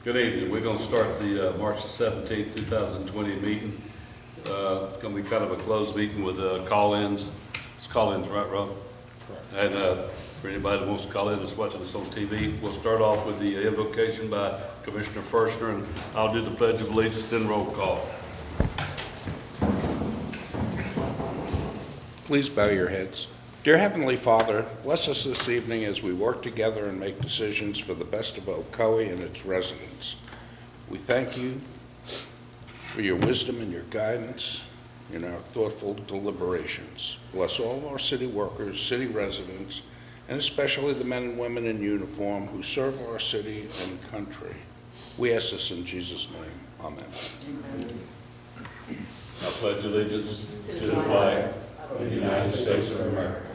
Good evening. We're going to start the March the 17th, 2020 meeting. It's going to be kind of a closed meeting with call-ins. It's call-ins, right, Rob? Correct. And for anybody that wants to call in that's watching us on TV, we'll start off with the invocation by Commissioner Firstner, and I'll do the Pledge of Allegiance, then roll call. Please bow your heads. Dear Heavenly Father, bless us this evening as we work together and make decisions for the best of Ocoee and its residents. We thank you for your wisdom and your guidance in our thoughtful deliberations. Bless all of our city workers, city residents, and especially the men and women in uniform who serve our city and country. We ask this in Jesus' name. Amen. I pledge allegiance to the flag of the United States of America,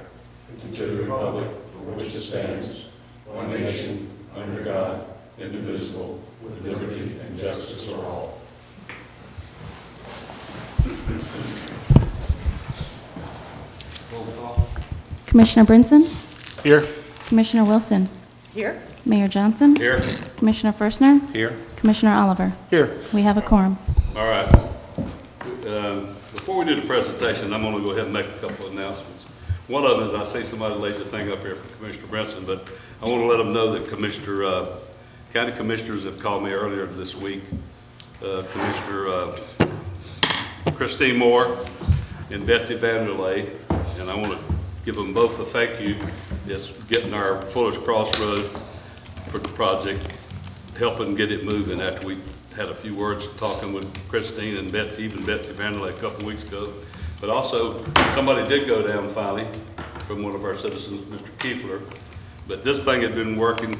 and to the republic for which it stands, one nation, under God, indivisible, with liberty and justice for all. Commissioner Brinson? Here. Commissioner Wilson? Here. Mayor Johnson? Here. Commissioner Firstner? Here. Commissioner Oliver? Here. We have a quorum. All right. Before we do the presentation, I'm going to go ahead and make a couple of announcements. One of them is I see somebody laid the thing up here for Commissioner Brinson, but I want to let them know that county commissioners have called me earlier this week. Commissioner Christine Moore and Betsy Vanderlei, and I want to give them both a thank you. It's getting our Fuller's Crossroad for the project, helping get it moving after we had a few words talking with Christine and Betsy, even Betsy Vanderlei a couple of weeks ago. But also, somebody did go down finally from one of our citizens, Mr. Kiefler. But this thing had been working.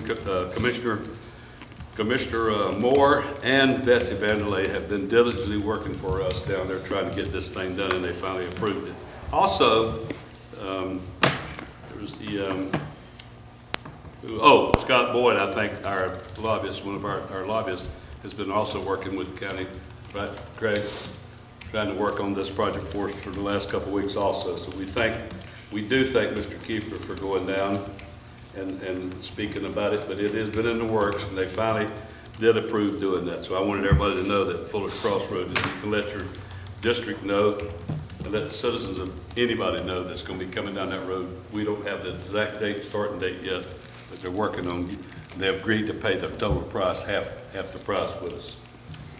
Commissioner Moore and Betsy Vanderlei have been diligently working for us down there trying to get this thing done, and they finally approved it. Also, there was the, Scott Boyd, I think our lobbyist, one of our lobbyists, has been also working with the county, right, Craig? Trying to work on this project for us for the last couple of weeks also. So we do thank Mr. Kiefler for going down and speaking about it, but it has been in the works, and they finally did approve doing that. So I wanted everybody to know that Fuller's Crossroads, you can let your district know, and let the citizens of anybody know that's going to be coming down that road. We don't have the exact date, starting date yet, but they're working on it. They have agreed to pay the total price, half the price with us.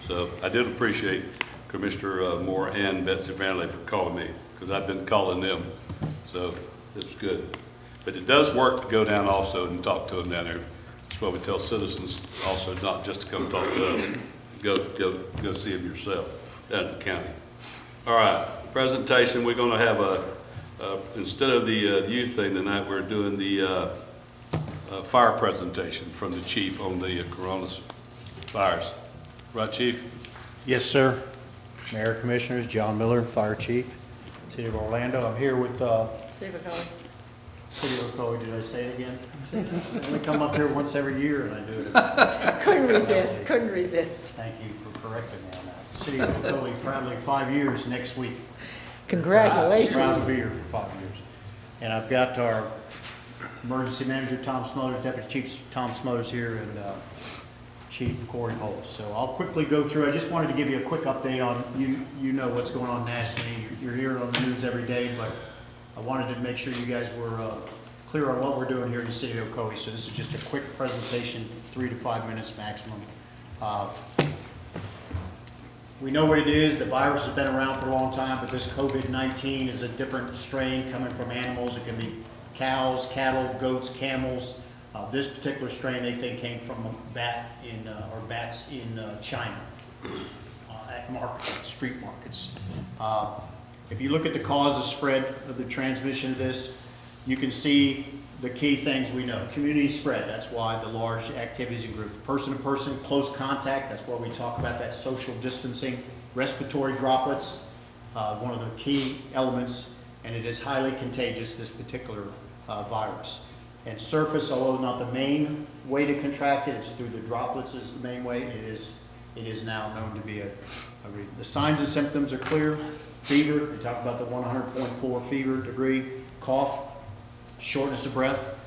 So I did appreciate Commissioner Moore and Betsy Vanderlei for calling me, because I've been calling them, so it's good. But it does work to go down also and talk to them down there. That's why we tell citizens also not just to come talk to us, go see them yourself down in the county. All right, presentation. We're going to have instead of the youth thing tonight, we're doing the fire presentation from the chief on the coronavirus fires. Right, Chief? Yes, sir. Mayor, Commissioners, John Miller, Fire Chief, City of Orlando. I'm here with City of Ocoee. City of Ocoee. Did I say it again? I only come up here once every year and I do it. Couldn't resist. Thank you for correcting me on that. City of Ocoee, proudly 5 years next week. Congratulations. Proud to be here for 5 years. And I've got our Emergency Manager, Tom Smothers, Deputy Chief Tom Smothers here, and Chief Corey Holt. So I'll quickly go through. I just wanted to give you a quick update on, you know what's going on nationally. You're hearing on the news every day, but I wanted to make sure you guys were clear on what we're doing here in the City of Ocoee. So this is just a quick presentation, 3 to 5 minutes maximum. We know what it is. The virus has been around for a long time, but this COVID-19 is a different strain coming from animals. It can be cows, cattle, goats, camels. This particular strain they think came from a bat or bats in China at street markets. If you look at the cause of spread of the transmission of this, you can see the key things we know. Community spread, that's why the large activities in groups. Person-to-person, close contact, that's where we talk about that social distancing. Respiratory droplets, one of the key elements, and it is highly contagious, this particular virus. And surface, although not the main way to contract it, it's through the droplets is the main way. It is now known to be the signs and symptoms are clear. Fever, we talked about the 100.4 fever degree. Cough, shortness of breath.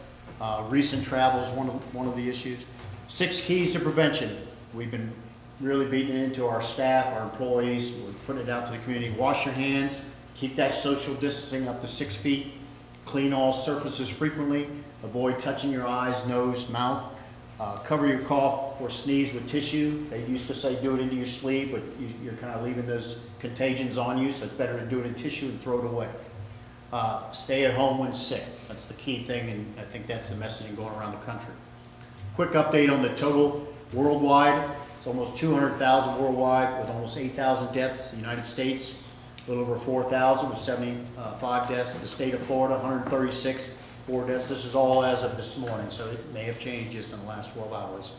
Recent travel is one of the issues. 6 keys to prevention. We've been really beating it into our staff, our employees. We're putting it out to the community. Wash your hands, keep that social distancing up to 6 feet, clean all surfaces frequently, avoid touching your eyes, nose, mouth. Cover your cough or sneeze with tissue. They used to say do it into your sleeve, but you're kind of leaving those contagions on you, so it's better to do it in tissue and throw it away. Stay at home when sick. That's the key thing, and I think that's the messaging going around the country. Quick update on the total worldwide. It's almost 200,000 worldwide with almost 8,000 deaths. The United States, a little over 4,000 with 75 deaths. The state of Florida, 136. 4 deaths. This is all as of this morning, so it may have changed just in the last 12 hours.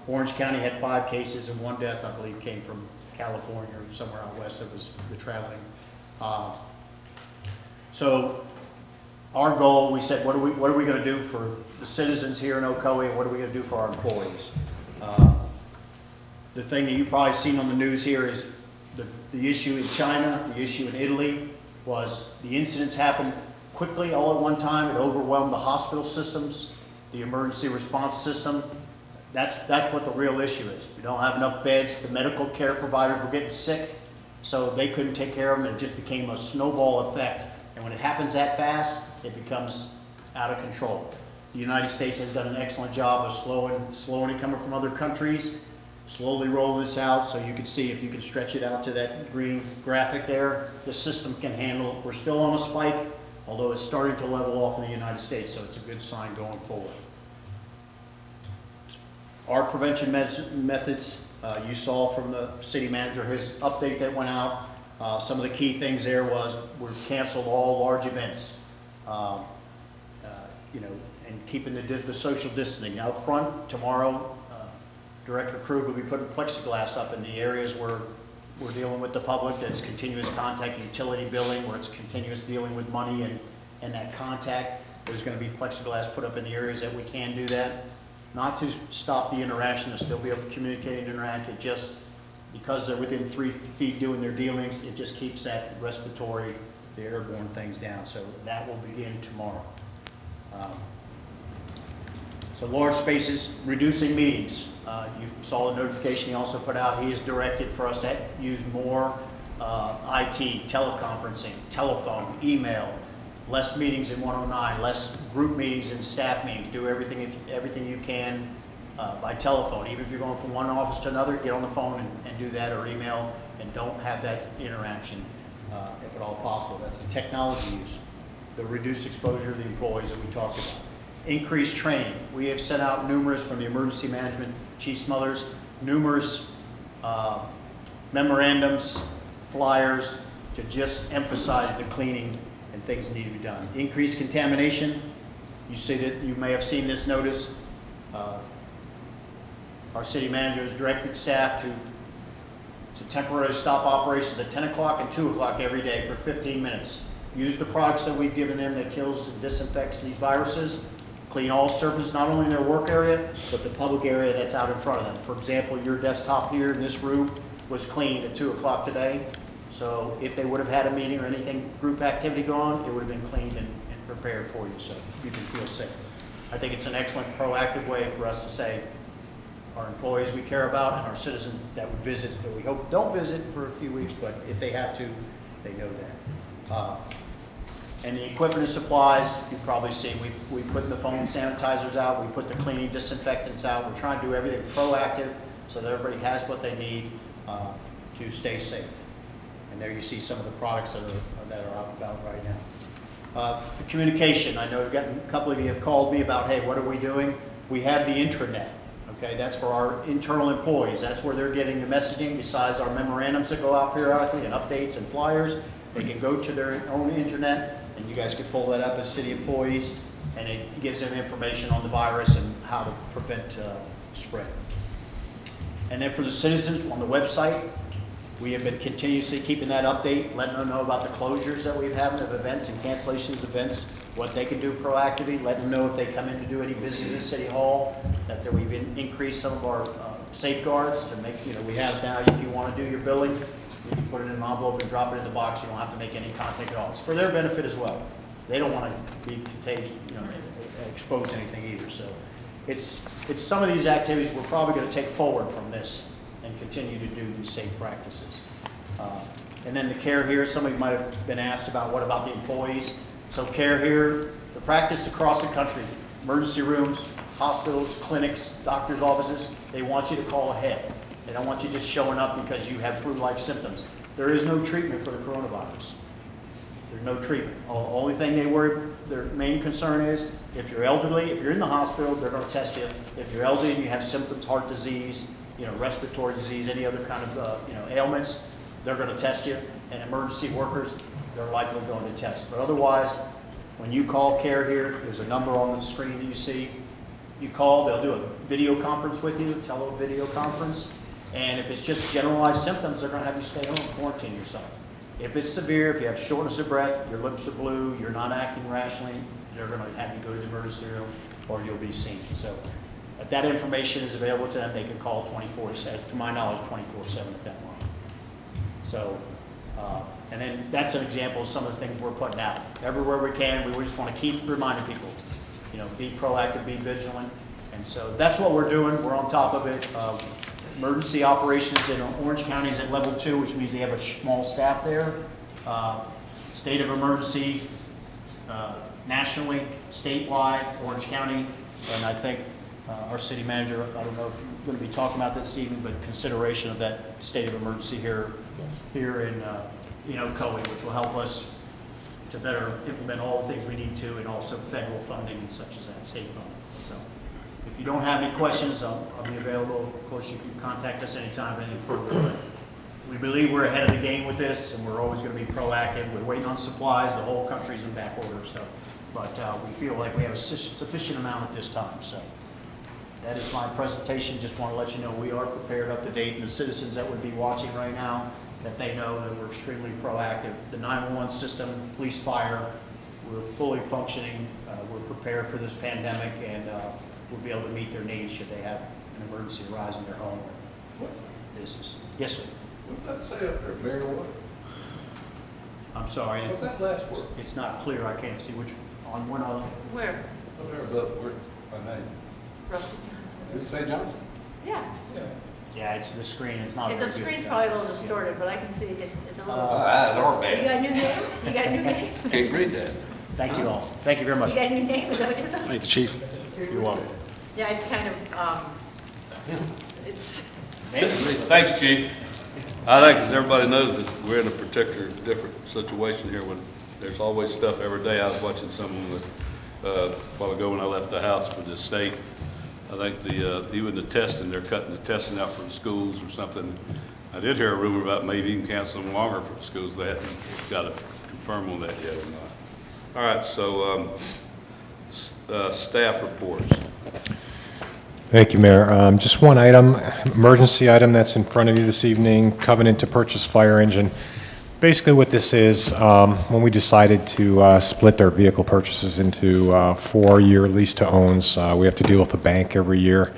Orange County had 5 cases and 1 death, I believe, came from California or somewhere out west that was the traveling. So our goal, we said, what are we going to do for the citizens here in Ocoee, and what are we going to do for our employees? The thing that you've probably seen on the news here is the issue in China, the issue in Italy, was the incidents happened quickly all at one time. It overwhelmed the hospital systems, the emergency response system. That's what the real issue is. We don't have enough beds. The medical care providers were getting sick, so they couldn't take care of them. It just became a snowball effect. And when it happens that fast, it becomes out of control. The United States has done an excellent job of slowing it coming from other countries, slowly roll this out so you can see, if you can stretch it out to that green graphic there, the system can handle. We're still on a spike, although it's starting to level off in the United States, so it's a good sign going forward. Our prevention methods, you saw from the city manager, his update that went out. Some of the key things there was we canceled all large events, and keeping the social distancing. Out front, tomorrow, Director Krug will be putting plexiglass up in the areas where we're dealing with the public. That's continuous contact, utility billing, where it's continuous dealing with money and that contact. There's going to be plexiglass put up in the areas that we can do that. Not to stop the interaction, to still be able to communicate and interact. It just, because they're within 3 feet doing their dealings, it just keeps that respiratory, the airborne things down. So that will begin tomorrow. So large spaces, reducing meetings. You saw the notification he also put out. He has directed for us to use more IT, teleconferencing, telephone, email, less meetings in 109, less group meetings and staff meetings. Do everything you can by telephone. Even if you're going from one office to another, get on the phone and do that, or email, and don't have that interaction if at all possible. That's the technology use. The reduced exposure to the employees that we talked about. Increased training. We have sent out numerous, from the emergency management, Chief Smothers, numerous memorandums, flyers to just emphasize the cleaning and things that need to be done. Increased contamination. You see that, you may have seen this notice. Our city manager has directed staff to temporarily stop operations at 10 o'clock and 2 o'clock every day for 15 minutes. Use the products that we've given them that kills and disinfects these viruses. Clean all surfaces, not only in their work area, but the public area that's out in front of them. For example, your desktop here in this room was cleaned at 2 o'clock today. So if they would have had a meeting or anything, group activity going on, it would have been cleaned and prepared for you, so you can feel safe. I think it's an excellent proactive way for us to say our employees we care about and our citizens that would visit, that we hope don't visit for a few weeks, but if they have to, they know that. And the equipment and supplies, you've probably seen, we put the foam sanitizers out, we put the cleaning disinfectants out. We're trying to do everything proactive so that everybody has what they need to stay safe. And there you see some of the products that are out and about right now. The communication, I know we've gotten, a couple of you have called me about, hey, what are we doing? We have the intranet, okay? That's for our internal employees. That's where they're getting the messaging, besides our memorandums that go out periodically and updates and flyers. They can go to their own internet, and you guys can pull that up as city employees, and it gives them information on the virus and how to prevent spread. And then for the citizens on the website, we have been continuously keeping that update, letting them know about the closures that we've had of events and cancellations of events, what they can do proactively, letting them know if they come in to do any business at City Hall, that we've increased some of our safeguards to make, we have now, if you want to do your billing, you can put it in an envelope and drop it in the box. You don't have to make any contact at all. It's for their benefit as well. They don't want to be contagious, exposed to anything either. So it's some of these activities we're probably going to take forward from this and continue to do these safe practices. And then the care here, somebody might have been asked about what about the employees. So care here, the practice across the country, emergency rooms, hospitals, clinics, doctors' offices, they want you to call ahead. They don't want you just showing up because you have flu-like symptoms. There is no treatment for the coronavirus. There's no treatment. Only thing their main concern is, if you're elderly, if you're in the hospital, they're going to test you. If you're elderly and you have symptoms, heart disease, respiratory disease, any other kind of, ailments, they're going to test you. And emergency workers, they're likely going to test. But otherwise, when you call care here, there's a number on the screen that you see. You call, they'll do a video conference with you, video conference. And if it's just generalized symptoms, they're going to have you stay home, quarantine yourself. If it's severe, if you have shortness of breath, your lips are blue, you're not acting rationally, they're going to have you go to the emergency room or you'll be seen. So that information is available to them. They can call 24/7, to my knowledge, 24/7 at that line. So, and then that's an example of some of the things we're putting out. Everywhere we can, we just want to keep reminding people, be proactive, be vigilant. And so that's what we're doing. We're on top of it. Emergency operations in Orange County is at level 2, which means they have a small staff there. State of emergency nationally, statewide, Orange County, and I think our city manager, I don't know if you're going to be talking about this evening, but consideration of that state of emergency here in Ocoee, which will help us to better implement all the things we need to, and also federal funding such as that, state funding. So if you don't have any questions, I'll be available. Of course, you can contact us anytime, any further. But we believe we're ahead of the game with this, and we're always going to be proactive. We're waiting on supplies. The whole country's in back order, so. But we feel like we have a sufficient amount at this time. So that is my presentation. Just want to let you know we are prepared, up to date, and the citizens that would be watching right now, that they know that we're extremely proactive. The 911 system, police, fire, we're fully functioning. We're prepared for this pandemic, and we'll be able to meet their needs should they have an emergency arise in their home or business. Yes, sir. What's that say up there, Mayor? What? I'm sorry. What's that last word? It's not clear. I can't see which, on one other. Where? Up there above, where, my name? Rusty Johnson. Did it say Johnson? Yeah. Yeah. Yeah, it's the screen. It's not The very good. screen's probably a little distorted, but I can see it's a little. Eyes are You bad. got a new name? You got a new name? Can't read that. Thank you all. Thank you very much. You got a new name? Is that what you're saying? Thank you, Chief. You're welcome. Yeah, it's kind of, it's, Thanks, Chief. I think, as everybody knows, that we're in a particular different situation here when there's always stuff every day. I was watching something a while ago when I left the house for the state. I think even the testing, they're cutting the testing out for the schools or something. I did hear a rumor about maybe even canceling longer for the schools. They haven't got to confirm on that yet or not. All right, so staff reports. Thank you, Mayor. Just one item, emergency item that's in front of you this evening, covenant to purchase fire engine. Basically what this is, when we decided to split our vehicle purchases into 4-year lease to owns, we have to deal with the bank every year,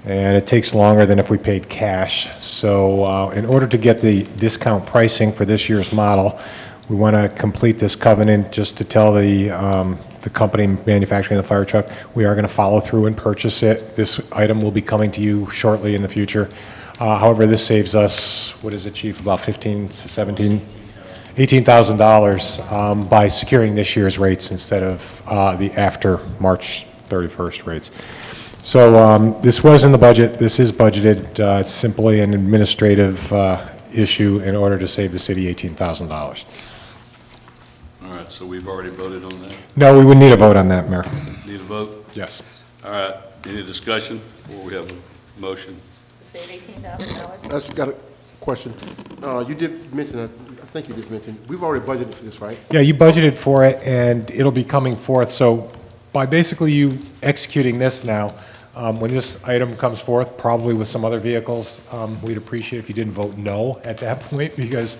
and it takes longer than if we paid cash. So in order to get the discount pricing for this year's model, we want to complete this covenant just to tell the company manufacturing the fire truck we are going to follow through and purchase it. This item will be coming to you shortly in the future. However, this saves us, what is it, Chief, about $18,000 by securing this year's rates instead of the after March 31st rates. So this was in the budget. This is budgeted. It's simply an administrative issue in order to save the city $18,000. All right, so we've already voted on that. No, we would need a vote on that, Mayor. Need a vote? Yes. All right, any discussion before we have a motion? save $18,000. That's got a question. You did mention, I think you did mention, we've already budgeted for this, right? Yeah, you budgeted for it, and it'll be coming forth. So by basically you executing this now, when this item comes forth, probably with some other vehicles, we'd appreciate if you didn't vote no at that point, because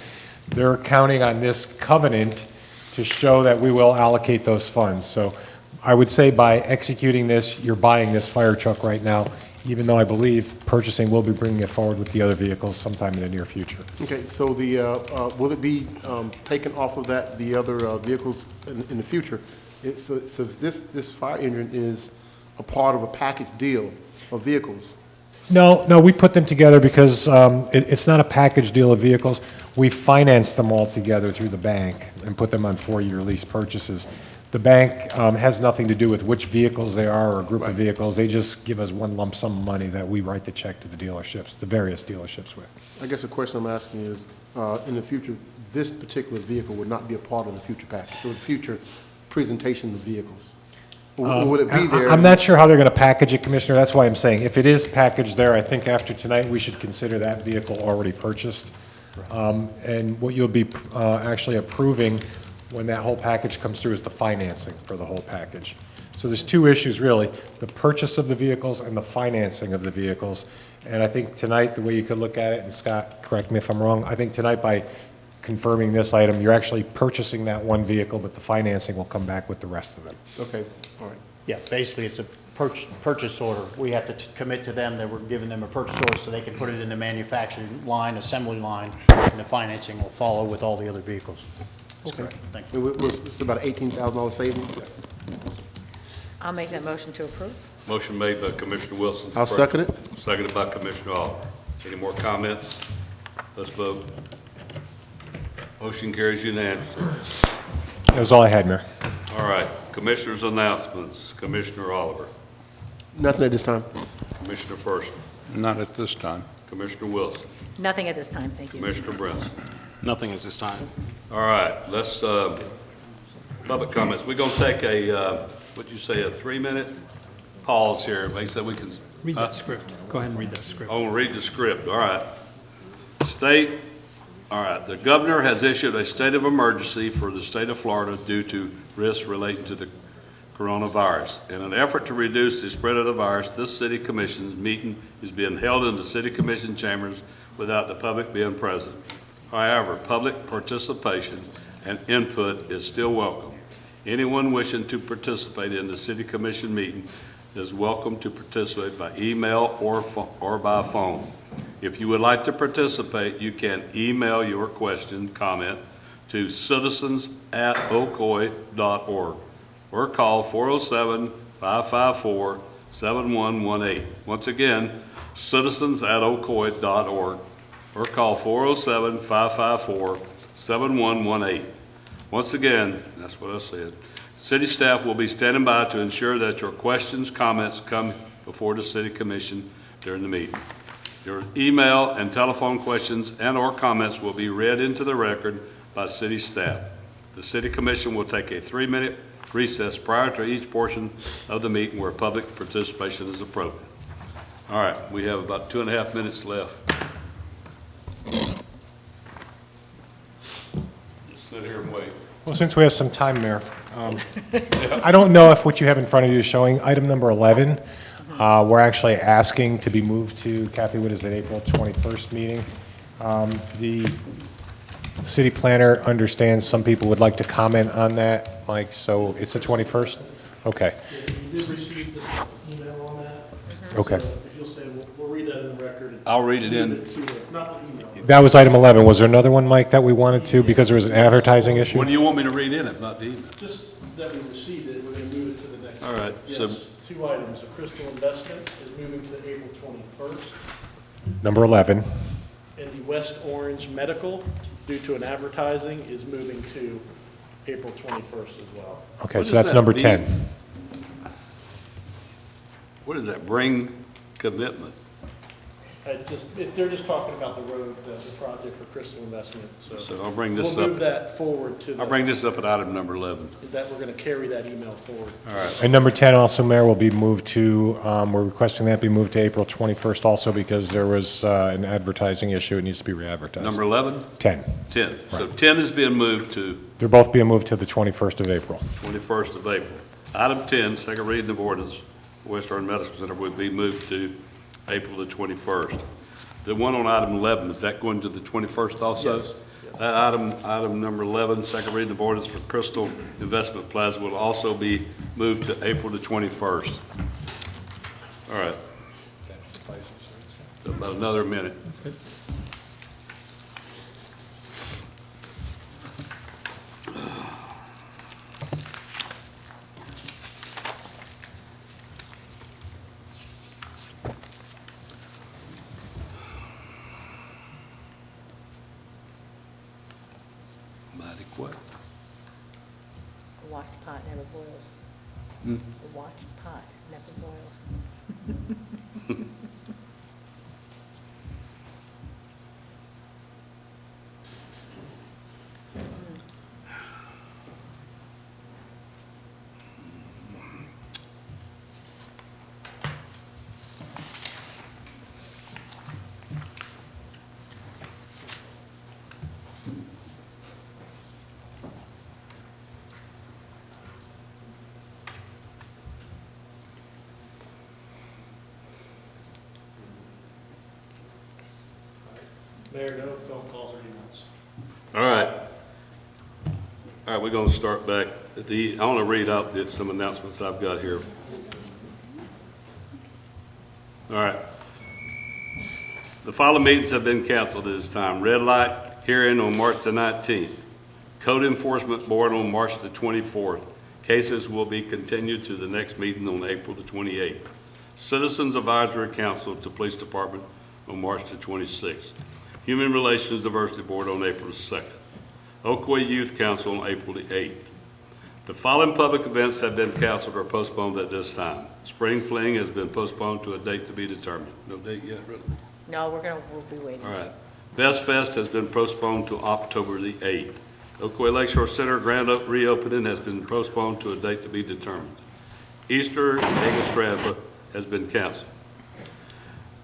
they're counting on this covenant to show that we will allocate those funds. So I would say by executing this, you're buying this fire truck right now, even though I believe purchasing will be bringing it forward with the other vehicles sometime in the near future. Okay, so the, will it be taken off of that, the other vehicles in the future? So this fire engine is a part of a package deal of vehicles? No, we put them together because it's not a package deal of vehicles. We finance them all together through the bank and put them on 4-year lease purchases. The bank has nothing to do with which vehicles they are or a group of vehicles. They just give us one lump sum of money that we write the check to the dealerships, the various dealerships with. I guess the question I'm asking is, in the future, this particular vehicle would not be a part of the future package, or the future presentation of vehicles? Or would it be there? I'm not sure how they're going to package it, Commissioner. That's why I'm saying, if it is packaged there, I think after tonight, we should consider that vehicle already purchased. And what you'll be actually approving when that whole package comes through is the financing for the whole package. So there's two issues, really, the purchase of the vehicles and the financing of the vehicles. And I think tonight, the way you could look at it, and Scott, correct me if I'm wrong, I think tonight by confirming this item, you're actually purchasing that one vehicle, but the financing will come back with the rest of them. Okay, all right. Yeah, basically, it's a purchase order. We have to commit to them that we're giving them a purchase order so they can put it in the manufacturing line, assembly line, and the financing will follow with all the other vehicles. Okay. Thank you. It's about $18,000 savings? I'll make that motion to approve. Motion made by Commissioner Wilson. I'll second it. Seconded by Commissioner Oliver. Any more comments? Let's vote. Motion carries unanimously. That was all I had, Mayor. All right, Commissioners' announcements. Commissioner Oliver, Nothing at this time. Commissioner First, Not at this time. Commissioner Wilson, Nothing at this time, thank you. Commissioner Brinson. Nothing at this time. All right, let's, public comments. We're going to take what'd you say, a 3-minute pause here. They said we can. Read that script. Go ahead and read that script. Oh, read the script, all right. All right, the governor has issued a state of emergency for the state of Florida due to risks relating to the coronavirus. In an effort to reduce the spread of the virus, this city commission meeting is being held in the city commission chambers without the public being present. However, public participation and input is still welcome. Anyone wishing to participate in the city commission meeting is welcome to participate by email or by phone. If you would like to participate, you can email your question, comment to citizens@ocoee.org or call 407-554-7118. Once again, citizens@ocoee.org or call 407-554-7118. Once again, that's what I said. City staff will be standing by to ensure that your questions, comments come before the city commission during the meeting. Your email and telephone questions and/or comments will be read into the record by city staff. The city commission will take a 3-minute recess prior to each portion of the meeting where public participation is appropriate. All right, we have about 2.5 minutes left. Just sit here and wait. Well, since we have some time, Mayor, I don't know if what you have in front of you is showing item number 11. We're actually asking to be moved to, Kathy, what is it, April 21st meeting? The city planner understands some people would like to comment on that, Mike, so it's the 21st? Okay, You did receive the email on that. okay. So if you'll say, we'll read that in the record. And I'll read it in. move to not the email. That was item 11. Was there another one, Mike, that we wanted to, because there was an advertising issue? What do you want me to read in it, not the email? Just that we received it, we're going to move it to the next. All right, Yes, so- 2 items. The Crystal Investment is moving to April 21st. Number 11. And the West Orange Medical, due to an advertising, is moving to April 21st as well. Okay, What so does that's that number mean? 10. What does that bring commitment? They're just talking about the road, the project for Crystal Investment, so. So I'll bring this We'll move up, that forward to I'll bring this up at item number 11. that we're going to carry that email forward. All right, And number 10 also, Mayor, will be moved to, we're requesting that be moved to April 21st also because there was an advertising issue. It needs to be re-advertised. number 11, 10. 10. So 10 is being moved to They're both being moved to the 21st of April. 21st of April. Item 10, second reading of ordinance for West Orange Medical Center would be moved to April the 21st. The one on item 11, is that going to the 21st also? Yes, yes. That item number 11, second reading of ordinance for Crystal Investment Plaza will also be moved to April the 21st. All right. So about another minute. What? The watched pot never boils. Hmm? The watched pot never boils. Mayor, no phone calls or emails. All right. All right, we're going to start back. I want to read out some announcements I've got here. All right. The following meetings have been canceled at this time. Red light hearing on March the 19th. Code Enforcement Board on March the 24th. Cases will be continued to the next meeting on April the 28th. Citizens Advisory Council to Police Department on March the 26th. Human Relations Diversity Board on April the 2nd. Ocoee Youth Council on April the 8th. The following public events have been canceled or postponed at this time. Spring Fling has been postponed to a date to be determined. No date yet, really? No, we'll be waiting. All right. Best Fest has been postponed to October the 8th. Ocoee Lakeshore Center grand reopening has been postponed to a date to be determined. Easter Estrava has been canceled.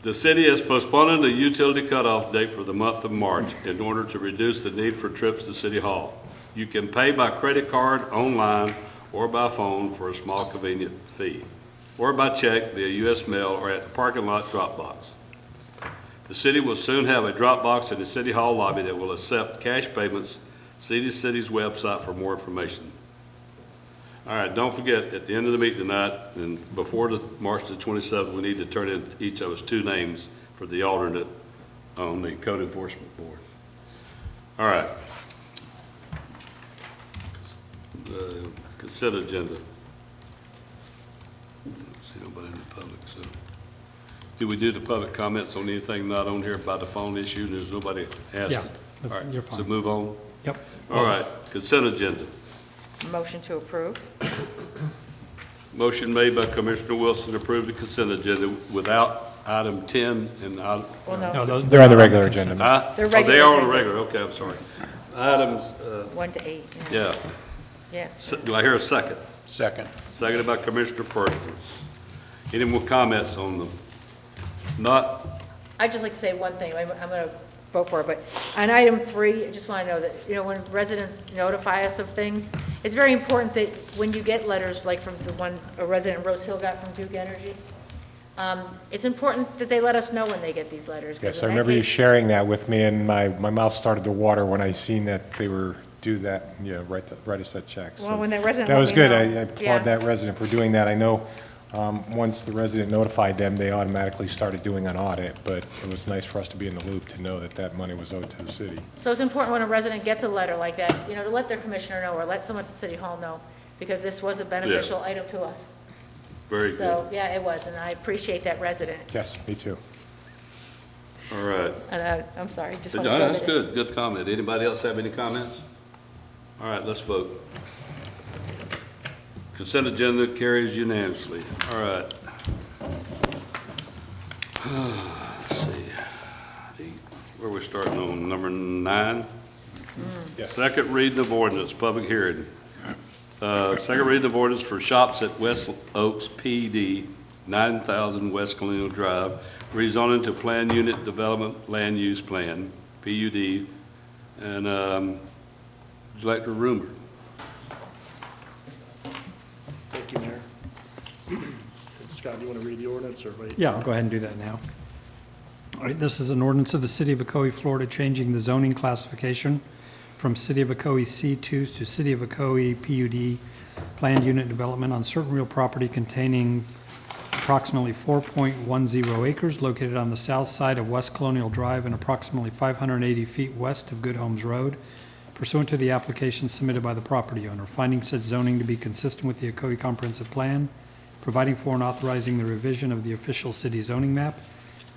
The city is postponing the utility cutoff date for the month of March in order to reduce the need for trips to City Hall. You can pay by credit card, online, or by phone for a small convenient fee, or by check via U.S. mail or at the parking lot drop box. The city will soon have a drop box in the City Hall lobby that will accept cash payments. See the city's website for more information. All right, don't forget, at the end of the meeting tonight, and before March the 27th, we need to turn in each of us 2 names for the alternate on the Code Enforcement Board. All right. The consent agenda. I don't see nobody in the public, so. Do we do the public comments on anything not on here by the phone issue? There's nobody asked it. All right, you're fine. so move on. Yep. All right, consent agenda. Motion to approve? Motion made by Commissioner Wilson to approve the consent agenda without item 10 and item. Well, no, No, those- They're on the regular agenda. Huh? They're Oh, regular they are on the agenda. regular, okay, I'm sorry. Items, 1 to 8. yeah. Yes. Do I hear a second? Second. Seconded by Commissioner Furster. Any more comments on them? Not, I'd just like to say one thing, I'm going to vote for it, but on item 3, I just want to know that, when residents notify us of things, it's very important that when you get letters, like from the one a resident in Rose Hill got from Duke Energy, it's important that they let us know when they get these letters. 'cause Yes, in I that remember you case- sharing that with me, and my mouth started to water when I seen that they were do that, write us that check. So Well, when that resident that let was me good. know. I Yeah. applaud that resident for doing that. I know, once the resident notified them, they automatically started doing an audit, but it was nice for us to be in the loop to know that that money was owed to the city. So it's important when a resident gets a letter like that, to let their commissioner know, or let someone at the city hall know, because this was a beneficial item to us. very good. So, yeah, it was, and I appreciate that resident. Yes, me too. All right. And I'm sorry, just want No, to throw that's that in. good comment. Anybody else have any comments? All right, let's vote. Consent agenda carries unanimously. All right. Let's see. Where we starting on, number 9? Yes. Second reading of ordinance, public hearing. Second reading of ordinance for shops at West Oaks PD, 9,000 West Colonial Drive, rezoning to Planned Unit Development Land Use Plan, PUD, and would you like to rumor? Thank you, Mayor. Scott, do you want to read the ordinance or wait? Yeah, I'll go ahead and do that now. All right, this is an ordinance of the City of Ocoee, Florida, changing the zoning classification from City of Ocoee C2 to City of Ocoee PUD, planned unit development on certain real property containing approximately 4.10 acres located on the south side of West Colonial Drive and approximately 580 feet west of Good Homes Road, pursuant to the application submitted by the property owner, finding said zoning to be consistent with the Ocoee Comprehensive Plan, providing for and authorizing the revision of the official city zoning map,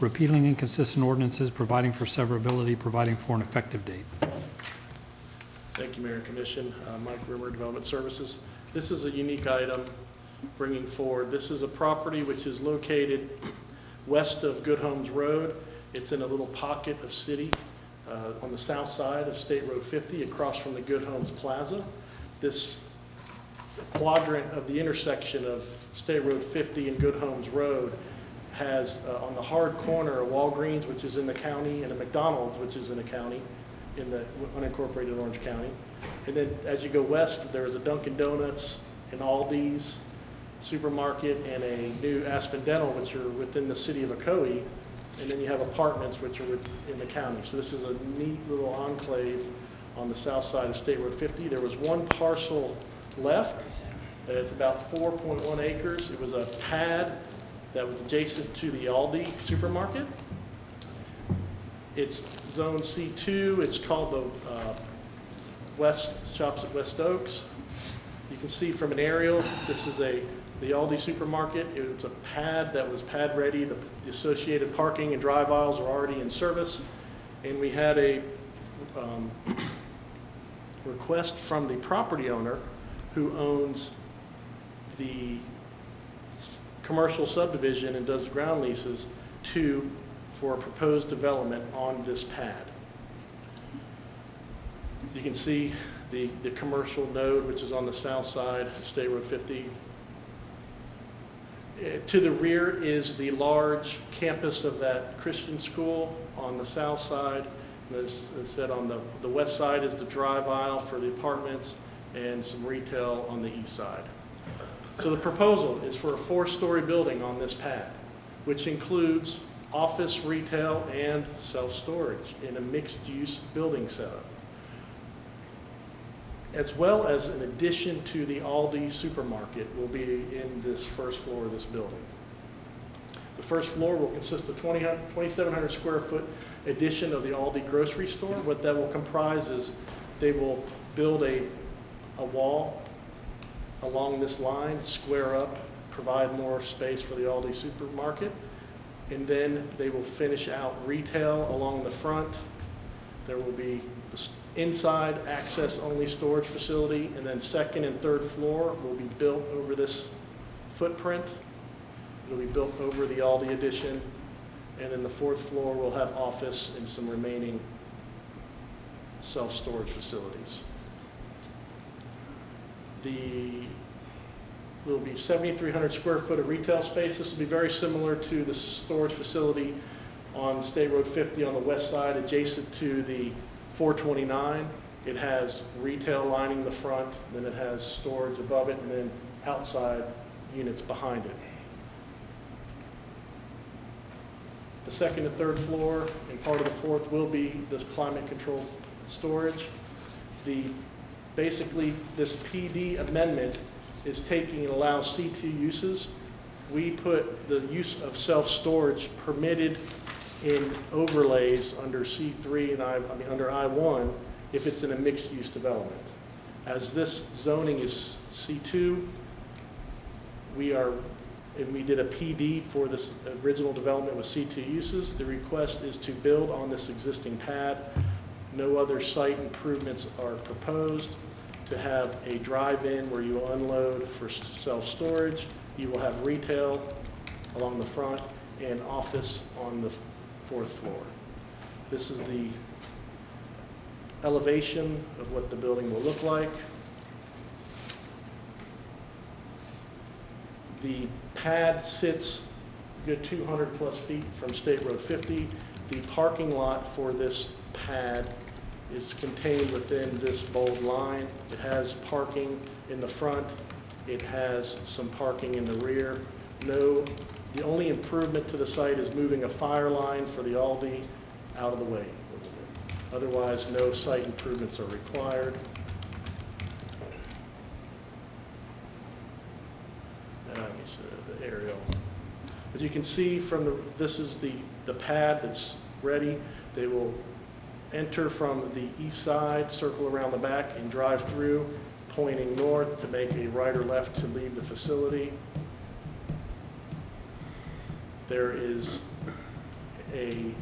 repealing inconsistent ordinances, providing for severability, providing for an effective date. Thank you, Mayor and Commission. Mike Rimmer, Development Services. This is a unique item bringing forward. This is a property which is located west of Good Homes Road. It's in a little pocket of city on the south side of State Road 50 across from the Good Homes Plaza. This quadrant of the intersection of State Road 50 and Good Homes Road has on the hard corner a Walgreens, which is in the county, and a McDonald's, which is in the county, in the unincorporated Orange County. And then as you go west, there is a Dunkin' Donuts, an Aldi's supermarket, and a new Aspen Dental, which are within the city of Ocoee. And then you have apartments, which are in the county. So this is a neat little enclave on the south side of State Road 50. There was one parcel left. It's about 4.1 acres. It was a pad that was adjacent to the Aldi supermarket. It's zone C2. It's called the West Shops at West Oaks. You can see from an aerial, this is the Aldi supermarket. It was a pad that was pad ready. The associated parking and drive aisles are already in service. And we had a request from the property owner who owns the commercial subdivision and does the ground leases for a proposed development on this pad. You can see the commercial node, which is on the south side of State Road 50. To the rear is the large campus of that Christian school on the south side. As I said, on the west side is the drive aisle for the apartments and some retail on the east side. So the proposal is for a 4-story building on this pad, which includes office, retail, and self-storage in a mixed-use building setup, as well as an addition to the Aldi supermarket will be in this first floor of this building. The first floor will consist of 2,700 square foot addition of the Aldi grocery store. What that will comprise is they will build a wall along this line, square up, provide more space for the Aldi supermarket, and then they will finish out retail along the front. There will be the inside access-only storage facility, and then second and third floor will be built over this footprint. It'll be built over the Aldi addition, and then the fourth floor will have office and some remaining self-storage facilities. Will be 7,300 square foot of retail space. This will be very similar to the storage facility on State Road 50 on the west side, adjacent to the 429. It has retail lining the front, then it has storage above it, and then outside units behind it. The second and third floor and part of the fourth will be this climate-controlled storage. Basically, this PD amendment is taking and allows C2 uses. We put the use of self-storage permitted in overlays under C3 and under I1 if it's in a mixed-use development. As this zoning is C2, we did a PD for this original development with C2 uses. The request is to build on this existing pad. No other site improvements are proposed. To have a drive-in where you will unload for self-storage. You will have retail along the front and office on the fourth floor. This is the elevation of what the building will look like. The pad sits a good 200 plus feet from State Road 50. The parking lot for this pad is contained within this bold line. It has parking in the front. It has some parking in the rear. The only improvement to the site is moving a fire line for the Aldi out of the way. Otherwise, no site improvements are required. The aerial. As you can see from this is the pad that's ready. They will enter from the east side, circle around the back, and drive through, pointing north to make a right or left to leave the facility. There is a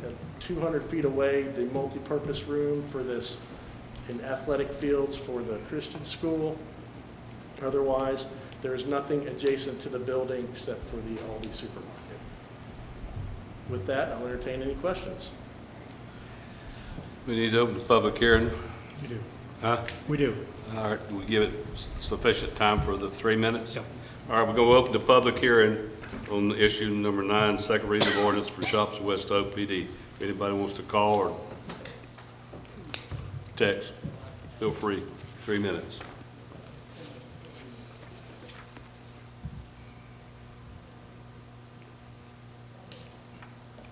200 feet away, the multi-purpose room for this and athletic fields for the Christian school. Otherwise, there is nothing adjacent to the building except for the Aldi supermarket. With that, I'll entertain any questions. We need to open the public hearing. We do. Huh? We do. All right, do we give it sufficient time for the 3 minutes? Yep. All right, we're going to open the public hearing on issue number 9, second reading of ordinance for shops in West Oak PD. If anybody wants to call or text, feel free, 3 minutes.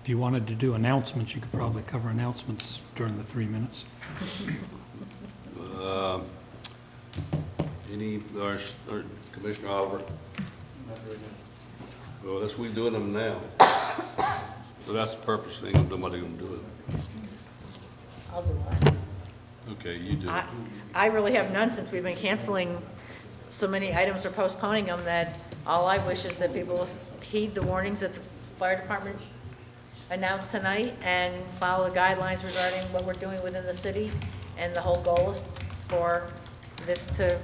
If you wanted to do announcements, you could probably cover announcements during the 3 minutes. Or Commissioner Oliver? Well, that's, we doing them now. So that's the purpose, ain't nobody gonna do it. I'll do one. Okay, you do it. I really have none since we've been canceling so many items or postponing them that all I wish is that people heed the warnings that the fire department announced tonight and follow the guidelines regarding what we're doing within the city. And the whole goal is for this to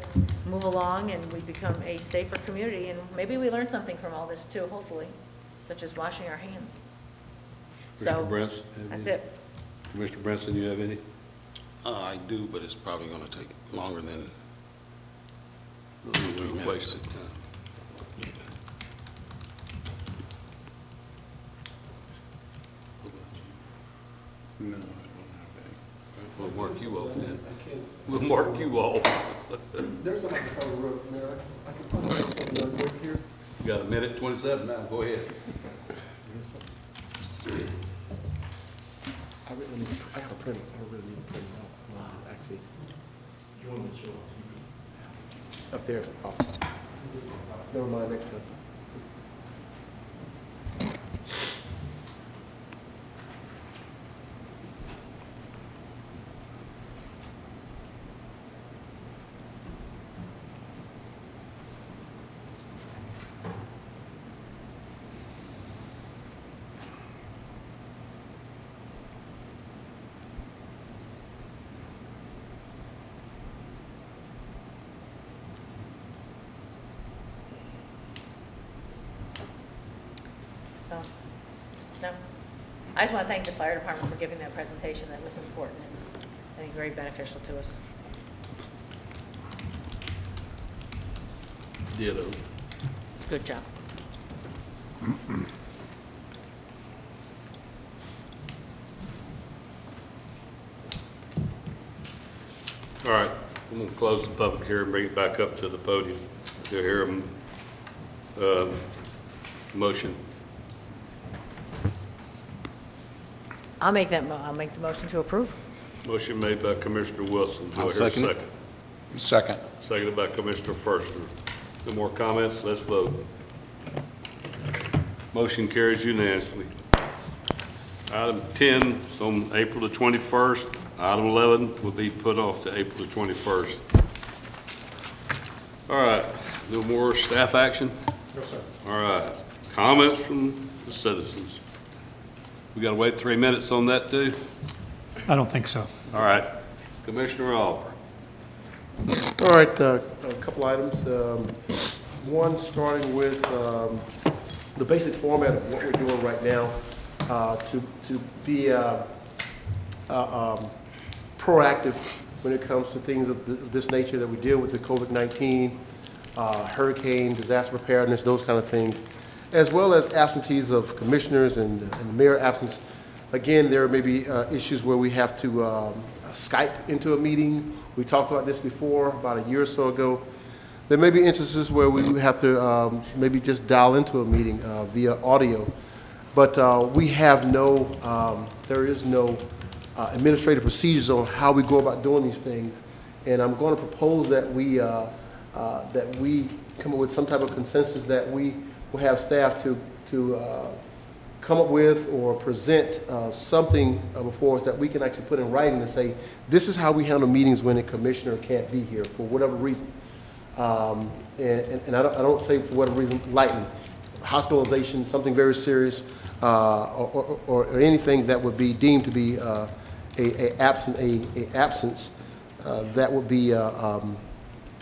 move along and we become a safer community. And maybe we learn something from all this too, hopefully, such as washing our hands. Commissioner So, Brents, have that's any? it. Commissioner Brenson, you have any? I do, but it's probably going to take longer than, We're wasting time. What about you? No, I don't have We'll mark you off then. We'll mark you off. There's something to cover, Mayor. I can probably put something right here. You got a minute 27 now, go ahead. I got a print. I don't really need to print it out. Actually. You want me to show it? Up there. Oh. Never mind, next time. So, no. I just want to thank the fire department for giving that presentation. That was important and I think very beneficial to us. Ditto. Good job. All right, I'm gonna close the public hearing, and bring it back up to the podium. You'll hear a motion. I'll make the motion to approve. Motion made by Commissioner Wilson. Do I I'll hear a second it. any. Second. Seconded by Commissioner Firstner. No more comments? Let's vote. Motion carries unanimously. Item 10 is on April the 21st. Item 11 will be put off to April the 21st. All right, no more staff action? No, sir. All right, comments from the citizens? We gotta wait 3 minutes on that too? I don't think so. All right, Commissioner Oliver. All right, a couple items. One, starting with the basic format of what we're doing right now, to be proactive when it comes to things of this nature that we deal with, the COVID-19, hurricane, disaster preparedness, those kind of things, as well as absentees of commissioners and the mayor absence. Again, there may be issues where we have to Skype into a meeting. We talked about this before, about a year or so ago. There may be instances where we have to maybe just dial into a meeting via audio. But we have there is no administrative procedures on how we go about doing these things. And I'm going to propose that we come up with some type of consensus that we will have staff to come up with or present something before us that we can actually put in writing and say, this is how we handle meetings when a commissioner can't be here for whatever reason. And I don't say for whatever reason lightly. Hospitalization, something very serious, or anything that would be deemed to be a absence that would be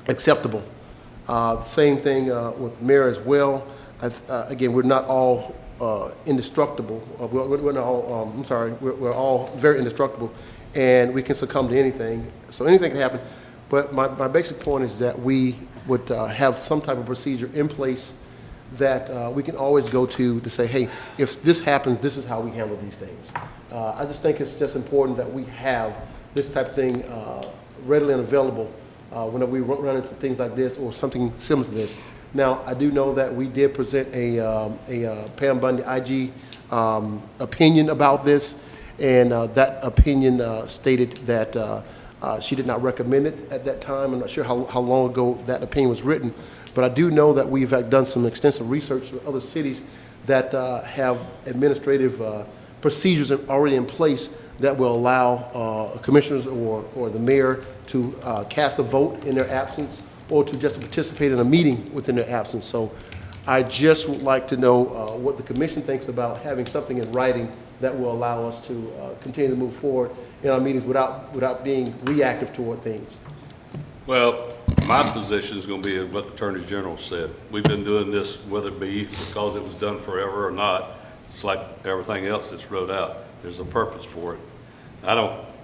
acceptable. Same thing with the mayor as well. Again, we're not all indestructible. We're not all, I'm sorry, we're all very indestructible, and we can succumb to anything. So anything can happen. But my basic point is that we would have some type of procedure in place that we can always go to say, hey, if this happens, this is how we handle these things. I just think it's just important that we have this type of thing readily and available whenever we run into things like this or something similar to this. Now, I do know that we did present a Pam Bundy IG opinion about this, and that opinion stated that she did not recommend it at that time. I'm not sure how long ago that opinion was written, but I do know that we've done some extensive research with other cities that have administrative procedures already in place that will allow commissioners or the mayor to cast a vote in their absence or to just participate in a meeting within their absence. So I just would like to know what the commission thinks about having something in writing that will allow us to continue to move forward in our meetings without being reactive toward things. Well, my position is going to be what the Attorney General said. We've been doing this, whether it be because it was done forever or not. It's like everything else that's wrote out. There's a purpose for it.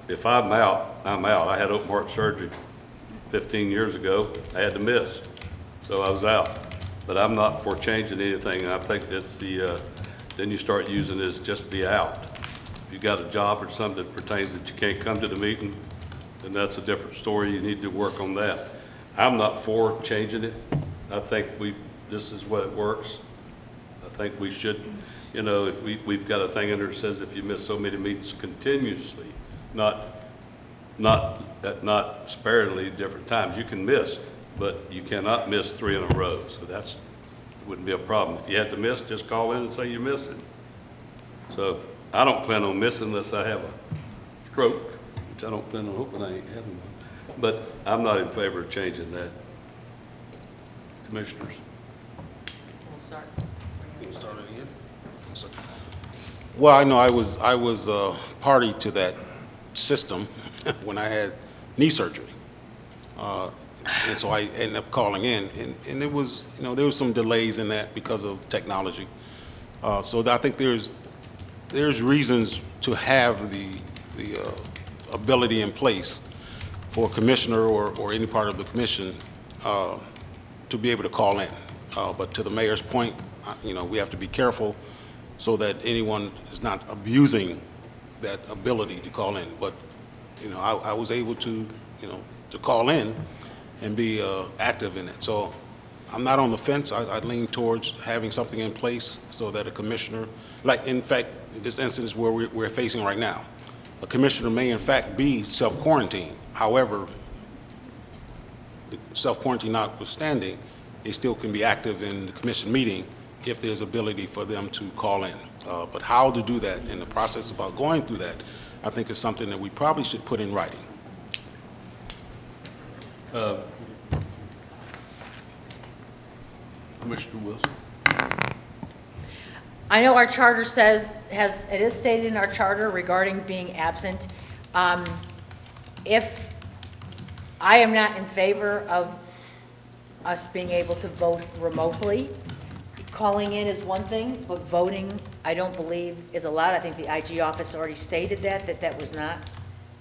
If I'm out, I'm out. I had open heart surgery 15 years ago. I had to miss, so I was out. But I'm not for changing anything. I think that's then you start using it as just be out. If you got a job or something that pertains that you can't come to the meeting, then that's a different story. You need to work on that. I'm not for changing it. I think this is what it works. I think we should, if we've got a thing in there that says if you miss so many meetings continuously, not sparingly different times, you can miss, but you cannot miss 3 in a row. So it wouldn't be a problem. If you had to miss, just call in and say you missed it. So I don't plan on missing unless I have a stroke, which I don't plan on hoping I ain't having one. But I'm not in favor of changing that. Commissioners? We'll start. You can start it again. Well, I know I was party to that system when I had knee surgery. And so I ended up calling in, and it was, there was some delays in that because of technology. So I think there's reasons to have the ability in place for a commissioner or any part of the commission to be able to call in. But to the mayor's point, we have to be careful so that anyone is not abusing that ability to call in. But, I was able to call in and be active in it. So I'm not on the fence. I lean towards having something in place so that a commissioner, like in fact, this instance where we're facing right now, a commissioner may in fact be self-quarantined. However, the self-quarantine notwithstanding, they still can be active in the commission meeting if there's ability for them to call in. But how to do that in the process about going through that, I think is something that we probably should put in writing. Commissioner Wilson? I know our charter it is stated in our charter regarding being absent. If I am not in favor of us being able to vote remotely, calling in is one thing, but voting, I don't believe is allowed. I think the IG office already stated that was not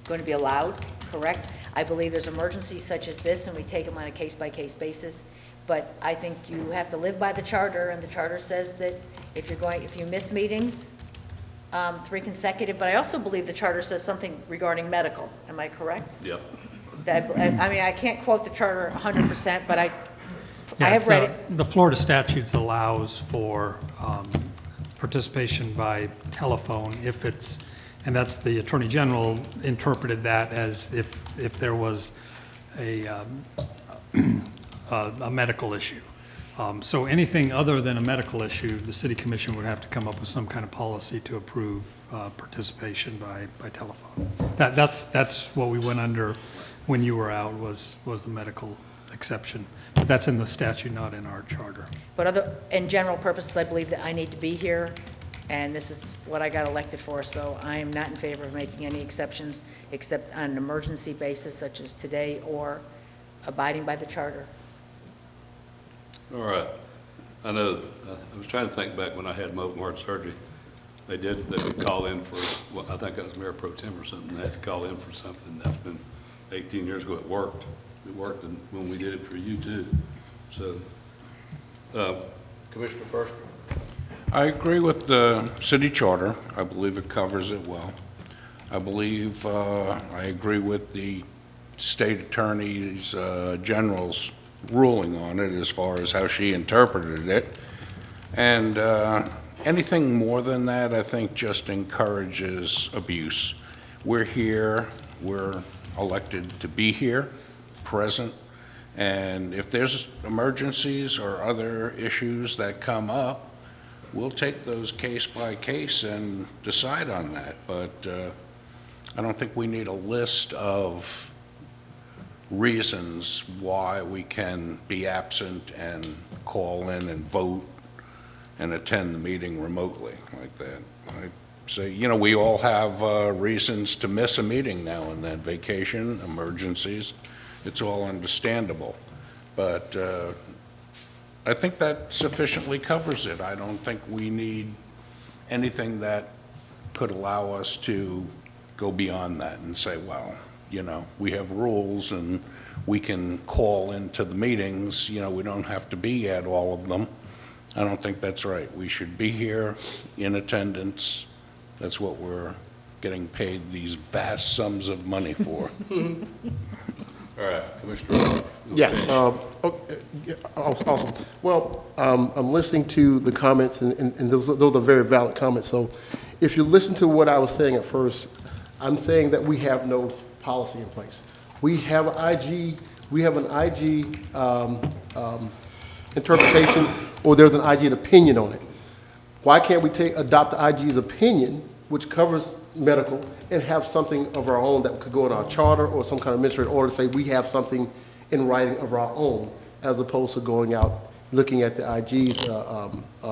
going to be allowed, correct? I believe there's emergencies such as this, and we take them on a case-by-case basis. But I think you have to live by the charter, and the charter says that if you miss meetings, 3 consecutive, but I also believe the charter says something regarding medical. Am I correct? Yep. I can't quote the charter 100%, but I have read it. The Florida statutes allows for participation by telephone if it's, and that's the Attorney General interpreted that as if there was a medical issue. So anything other than a medical issue, the City Commission would have to come up with some kind of policy to approve participation by telephone. That's what we went under when you were out was the medical exception. But that's in the statute, not in our charter. But in general purposes, I believe that I need to be here and this is what I got elected for, so I am not in favor of making any exceptions except on an emergency basis such as today or abiding by the charter. All right. I know, I was trying to think back when I had open heart surgery. They would call in for, well, I think I was Mayor Pro Tem or something, they had to call in for something. That's been 18 years ago. It worked. It worked when we did it for you too. So, Commissioner First. I agree with the city charter. I believe it covers it well. I believe, I agree with the state attorney's general's ruling on it as far as how she interpreted it. And anything more than that, I think just encourages abuse. We're here, we're elected to be here, present, and if there's emergencies or other issues that come up, we'll take those case by case and decide on that. But I don't think we need a list of reasons why we can be absent and call in and vote and attend the meeting remotely like that. I say, you know, we all have reasons to miss a meeting now and then, vacation, emergencies, it's all understandable. But I think that sufficiently covers it. I don't think we need anything that could allow us to go beyond that and say, well, you know, we have rules and we can call into the meetings, you know, we don't have to be at all of them. I don't think that's right. We should be here in attendance. That's what we're getting paid these vast sums of money for. All right, Commissioner. Yes, awesome. Well, I'm listening to the comments, and those are very valid comments. So if you listen to what I was saying at first, I'm saying that we have no policy in place. We have an IG interpretation, or there's an IG opinion on it. Why can't we adopt the IG's opinion, which covers medical, and have something of our own that could go in our charter or some kind of administrative order to say we have something in writing of our own, as opposed to going out looking at the IG's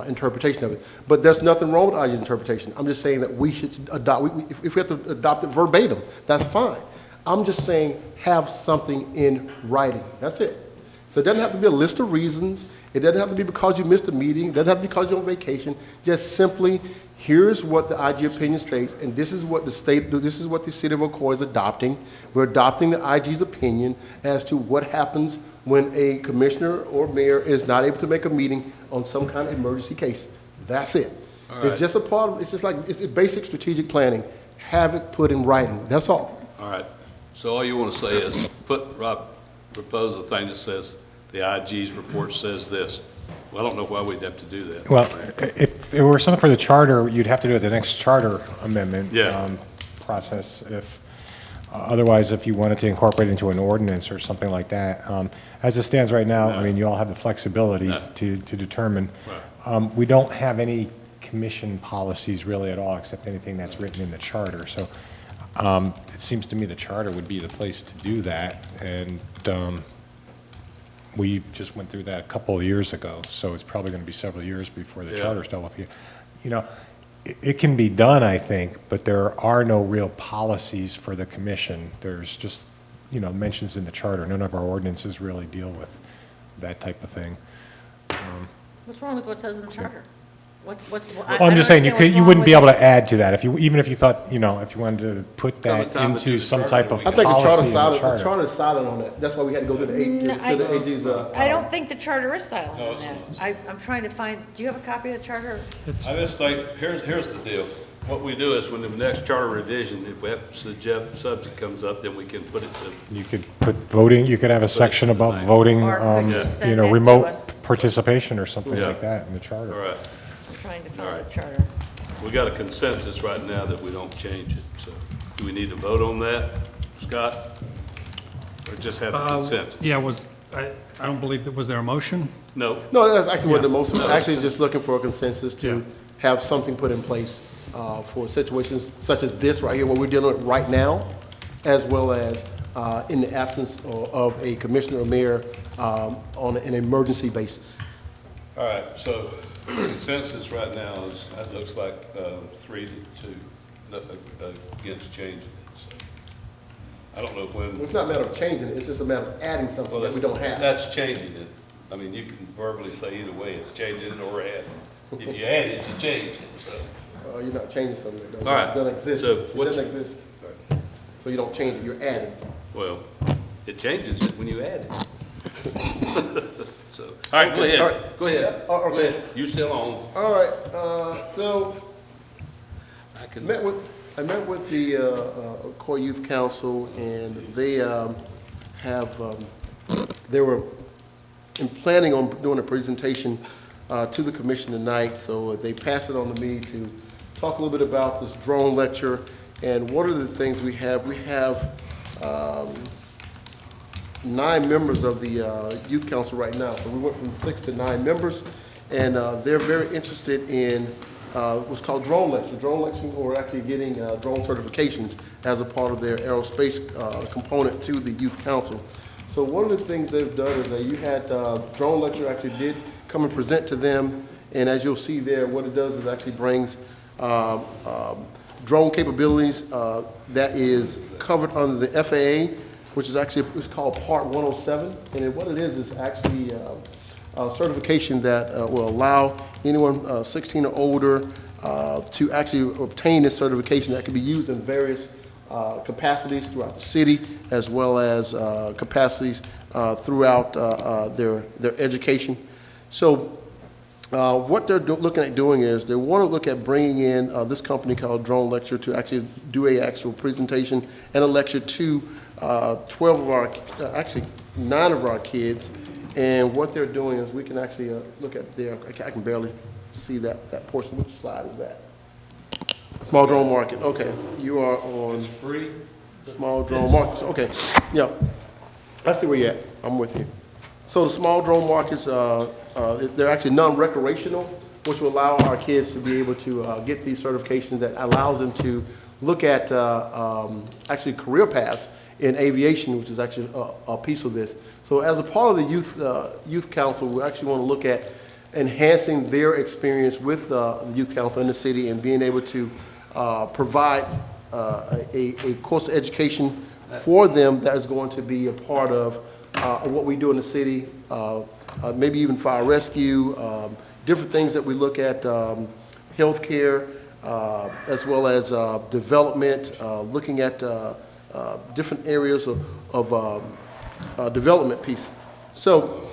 interpretation of it. But there's nothing wrong with IG's interpretation. I'm just saying that we should adopt, if we have to adopt it verbatim, that's fine. I'm just saying have something in writing. That's it. So it doesn't have to be a list of reasons. It doesn't have to be because you missed a meeting. It doesn't have to be because you're on vacation. Just simply, here's what the IG opinion states, and this is what the city of Ocoee is adopting. We're adopting the IG's opinion as to what happens when a commissioner or mayor is not able to make a meeting on some kind of emergency case. That's it. All right. It's just a part of, it's just like, it's basic strategic planning. Have it put in writing. That's all. All right. So all you want to say is propose a thing that says the IG's report says this. Well, I don't know why we'd have to do that. Well, if it were something for the charter, you'd have to do it the next charter amendment process. Otherwise, if you wanted to incorporate it into an ordinance or something like that. As it stands right now, I mean, you all have the flexibility to determine. Right. We don't have any commission policies really at all, except anything that's written in the charter. So it seems to me the charter would be the place to do that. And we just went through that a couple of years ago, so it's probably going to be several years before the charter's dealt with it. You know, it can be done, I think, but there are no real policies for the commission. There's just, you know, mentions in the charter. None of our ordinances really deal with that type of thing. What's wrong with what says in the charter? Well, I'm just saying, you wouldn't be able to add to that, even if you thought, you know, if you wanted to put that into some type of I think policy the charter is silent on that. That's why we had to go to the AG's. I don't think the charter is silent No, on it's that. I'm trying to find, do you have a copy of the charter? I just think, here's the deal. What we do is when the next charter revision, if we have subject comes up, then we can put it to. You could put voting, you could have a section about voting, Or could you send you that know, to remote us? participation or something Yeah. like that in the charter. All right. I'm trying to All find right. the charter. We got a consensus right now that we don't change it. So do we need to vote on that, Scott? Or just have a consensus? Yeah, I don't believe, was there a motion? No. No, that's actually what the most, actually just looking for a consensus to have something put in place for situations such as this right here, what we're dealing with right now, as well as in the absence of a commissioner or mayor on an emergency basis. All right, so consensus right now is, that looks like 3-2 against changing it, so. I don't know when. It's not a matter of changing it, it's just a matter of adding something that we don't have. That's changing it. I mean, you can verbally say either way, it's changing it or adding. If you add it, you change it, so. You're not changing something that All right. doesn't exist. So It what doesn't you- exist. So you don't change it, you're adding. Well, it changes it when you add it. So, all right, go ahead, all right. go ahead, Yeah, go okay. ahead. You still on. All right, so I I can, met with the Ocoee Youth Council, and they they were planning on doing a presentation to the commission tonight, so they passed it on to me to talk a little bit about this drone lecture and what are the things we have. We have 9 members of the Youth Council right now, so we went from 6 to 9 members, and they're very interested in what's called drone lecture. Drone lecturing, or actually getting drone certifications as a part of their aerospace component to the Youth Council. So one of the things they've done is that you had drone lecture actually did come and present to them, and as you'll see there, what it does is actually brings drone capabilities that is covered under the FAA, which is actually, it's called Part 107, and what it is actually a certification that will allow anyone 16 or older to actually obtain this certification that can be used in various capacities throughout the city, as well as capacities throughout their education. So what they're looking at doing is they want to look at bringing in this company called Drone Lecture to actually do a actual presentation and a lecture to 12 of our, actually 9 of our kids. And what they're doing is we can actually look at their, I can barely see that portion. Which slide is that? Small drone market, okay. You are on it's free. small drone markets, okay. Yeah, I see where you're at, I'm with you. So the small drone markets, they're actually non-recreational, which will allow our kids to be able to get these certifications that allows them to look at actually career paths in aviation, which is actually a piece of this. So as a part of the Youth Council, we actually want to look at enhancing their experience with the Youth Council in the city and being able to provide a course of education for them that is going to be a part of what we do in the city, maybe even fire rescue, different things that we look at, healthcare, as well as development, looking at different areas of development piece. So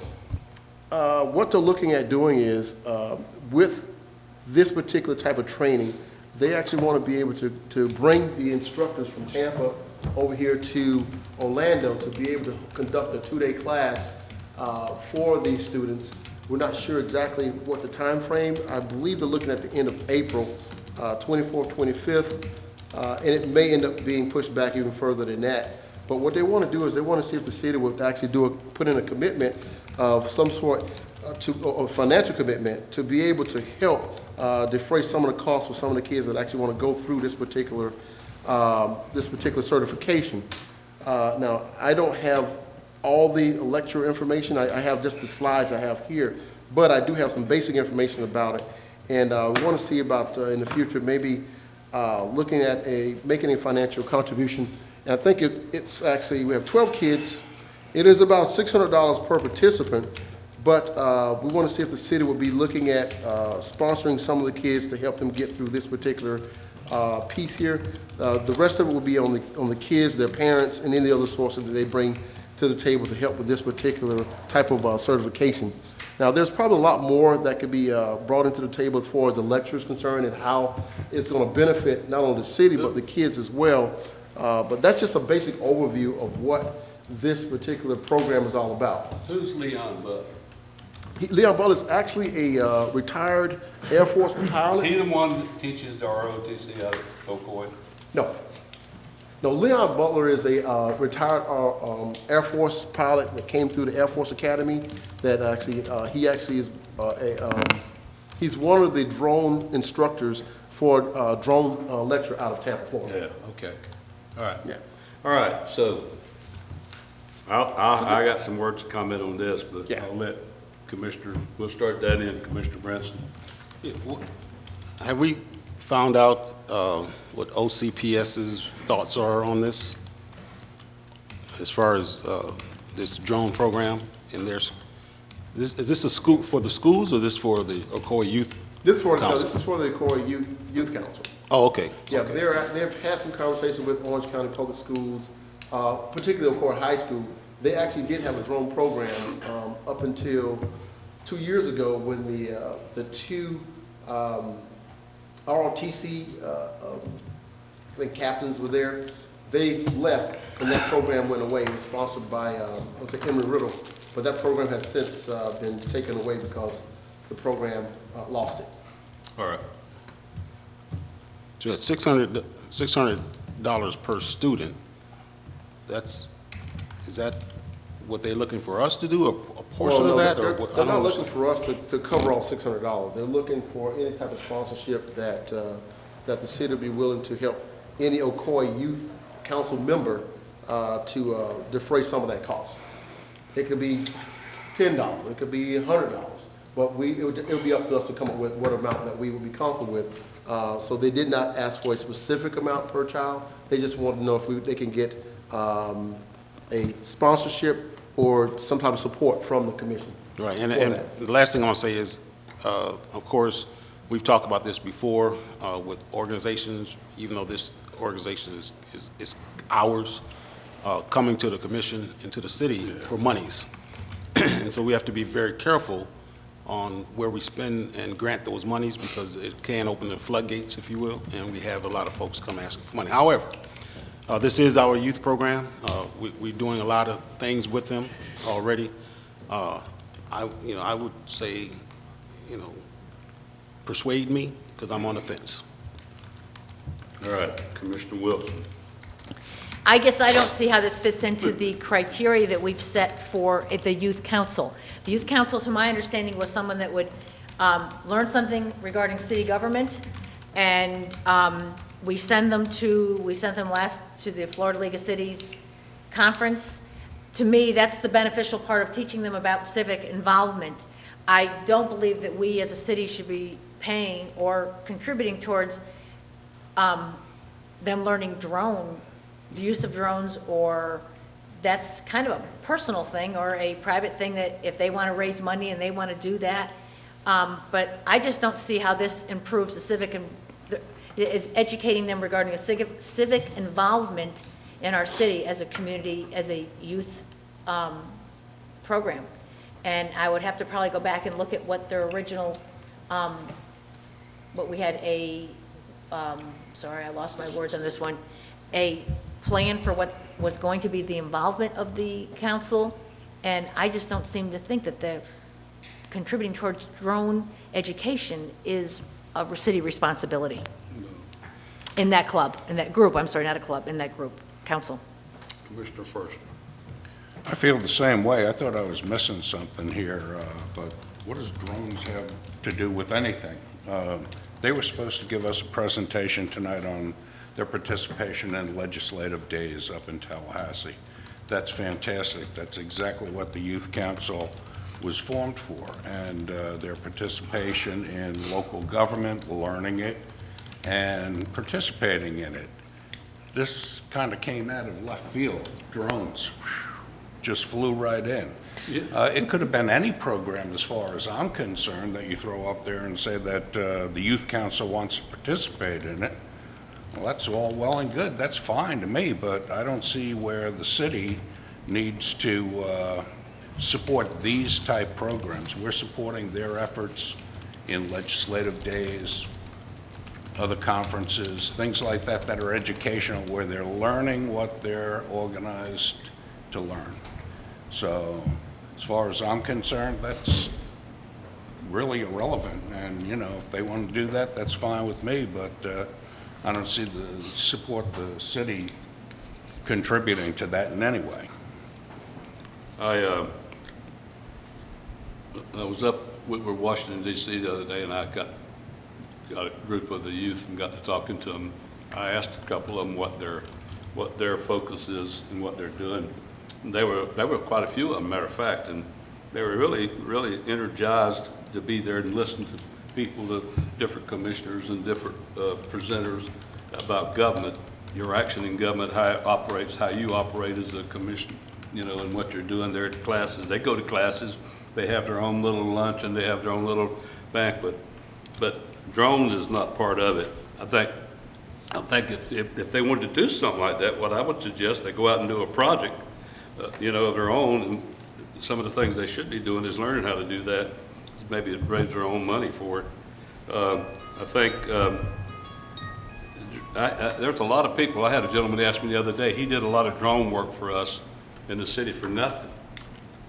what they're looking at doing is, with this particular type of training, they actually want to be able to bring the instructors from Tampa over here to Orlando to be able to conduct a 2-day class for these students. We're not sure exactly what the time frame. I believe they're looking at the end of April, 24th, 25th, and it may end up being pushed back even further than that. But what they want to do is they want to see if the city would actually put in a commitment of some sort, a financial commitment to be able to help defray some of the costs for some of the kids that actually want to go through this particular certification. Now, I don't have all the lecture information. I have just the slides I have here, but I do have some basic information about it. And we want to see about in the future maybe looking at making a financial contribution. And I think it's actually, we have 12 kids. It is about $600 per participant, but we want to see if the city will be looking at sponsoring some of the kids to help them get through this particular piece here. The rest of it will be on the kids, their parents, and any other sources that they bring to the table to help with this particular type of certification. Now, there's probably a lot more that could be brought into the table as far as the lecture is concerned and how it's going to benefit not only the city but the kids as well. But that's just a basic overview of what this particular program is all about. Who's Leon Buck? Leon Butler is actually a retired Air Force pilot. Is he the one that teaches the ROTC out of Ocoee? No, Leon Butler is a retired Air Force pilot that came through the Air Force Academy. That actually, he actually is he's one of the drone instructors for drone lecture out of Tampa, Florida. Yeah, okay. All right. Yeah. All right, so I got some words to comment on this, but Yeah. I'll let Commissioner, we'll start that in, Commissioner Branson. Yeah, have we found out what OCPS's thoughts are on this? As far as this drone program in their, is this a school for the schools or this for the Ocoee Youth? This is for the Ocoee Youth Council. Oh, okay. Yeah, Okay. they've had some conversation with Orange County Public Schools, particularly Ocoee High School. They actually did have a drone program up until 2 years ago when the two ROTC I think captains were there. They left and that program went away. It was sponsored by Emory Riddle, but that program has since been taken away because the program lost it. All right. So at $600 per student, is that what they're looking for us to do, a portion Well, of no, that? they're, Or what? they're not looking for us to cover all $600. They're looking for any type of sponsorship that the city will be willing to help any Ocoee Youth Council member to defray some of that cost. It could be $10, it could be $100, but it would be up to us to come up with what amount that we would be comfortable with. So they did not ask for a specific amount per child. They just wanted to know if they can get a sponsorship or some type of support from the commission. Right, and the last thing I want to say is, of course, we've talked about this before with organizations, even though this organization is ours, coming to the commission and to the city for monies. And so we have to be very careful on where we spend and grant those monies because it can open the floodgates, if you will, and we have a lot of folks come asking for money. However, this is our youth program. We're doing a lot of things with them already. I would say, persuade me because I'm on the fence. All right, Commissioner Wilson. I guess I don't see how this fits into the criteria that we've set for the youth council. The youth council, to my understanding, was someone that would learn something regarding city government, and we sent them last to the Florida League of Cities conference. To me, that's the beneficial part of teaching them about civic involvement. I don't believe that we as a city should be paying or contributing towards them learning the use of drones, or that's kind of a personal thing or a private thing that if they want to raise money and they want to do that. But I just don't see how this improves the civic and is educating them regarding a civic involvement in our city as a community, as a youth program. And I would have to probably go back and look at what their original, what we had sorry, I lost my words on this one, a plan for what was going to be the involvement of the council, and I just don't seem to think that the contributing towards drone education is a city responsibility. In that club, in that group, I'm sorry, not a club, in that group, council. Commissioner First. I feel the same way. I thought I was missing something here, but what does drones have to do with anything? They were supposed to give us a presentation tonight on their participation in legislative days up in Tallahassee. That's fantastic. That's exactly what the Youth Council was formed for, and their participation in local government, learning it, and participating in it. This kind of came out of left field. Drones just flew right in. It could have been any program as far as I'm concerned that you throw up there and say that the Youth Council wants to participate in it. Well, that's all well and good. That's fine to me, but I don't see where the city needs to support these type programs. We're supporting their efforts in legislative days, other conferences, things like that that are educational, where they're learning what they're organized to learn. So as far as I'm concerned, that's really irrelevant. And, if they want to do that, that's fine with me, but I don't support the city contributing to that in any way. I was up with Washington D.C. the other day, and I got a group of the youth and got to talking to them. I asked a couple of them what their focus is and what they're doing. And they were quite a few of them, matter of fact, and they were really, really energized to be there and listen to people, the different commissioners and different presenters about government, your action in government, how it operates, how you operate as a commission, and what you're doing there at classes. They go to classes, they have their own little lunch, and they have their own little banquet. But drones is not part of it. I think if they wanted to do something like that, what I would suggest, they go out and do a project, of their own. And some of the things they should be doing is learning how to do that. Maybe raise their own money for it. I think there's a lot of people. I had a gentleman ask me the other day, he did a lot of drone work for us in the city for nothing.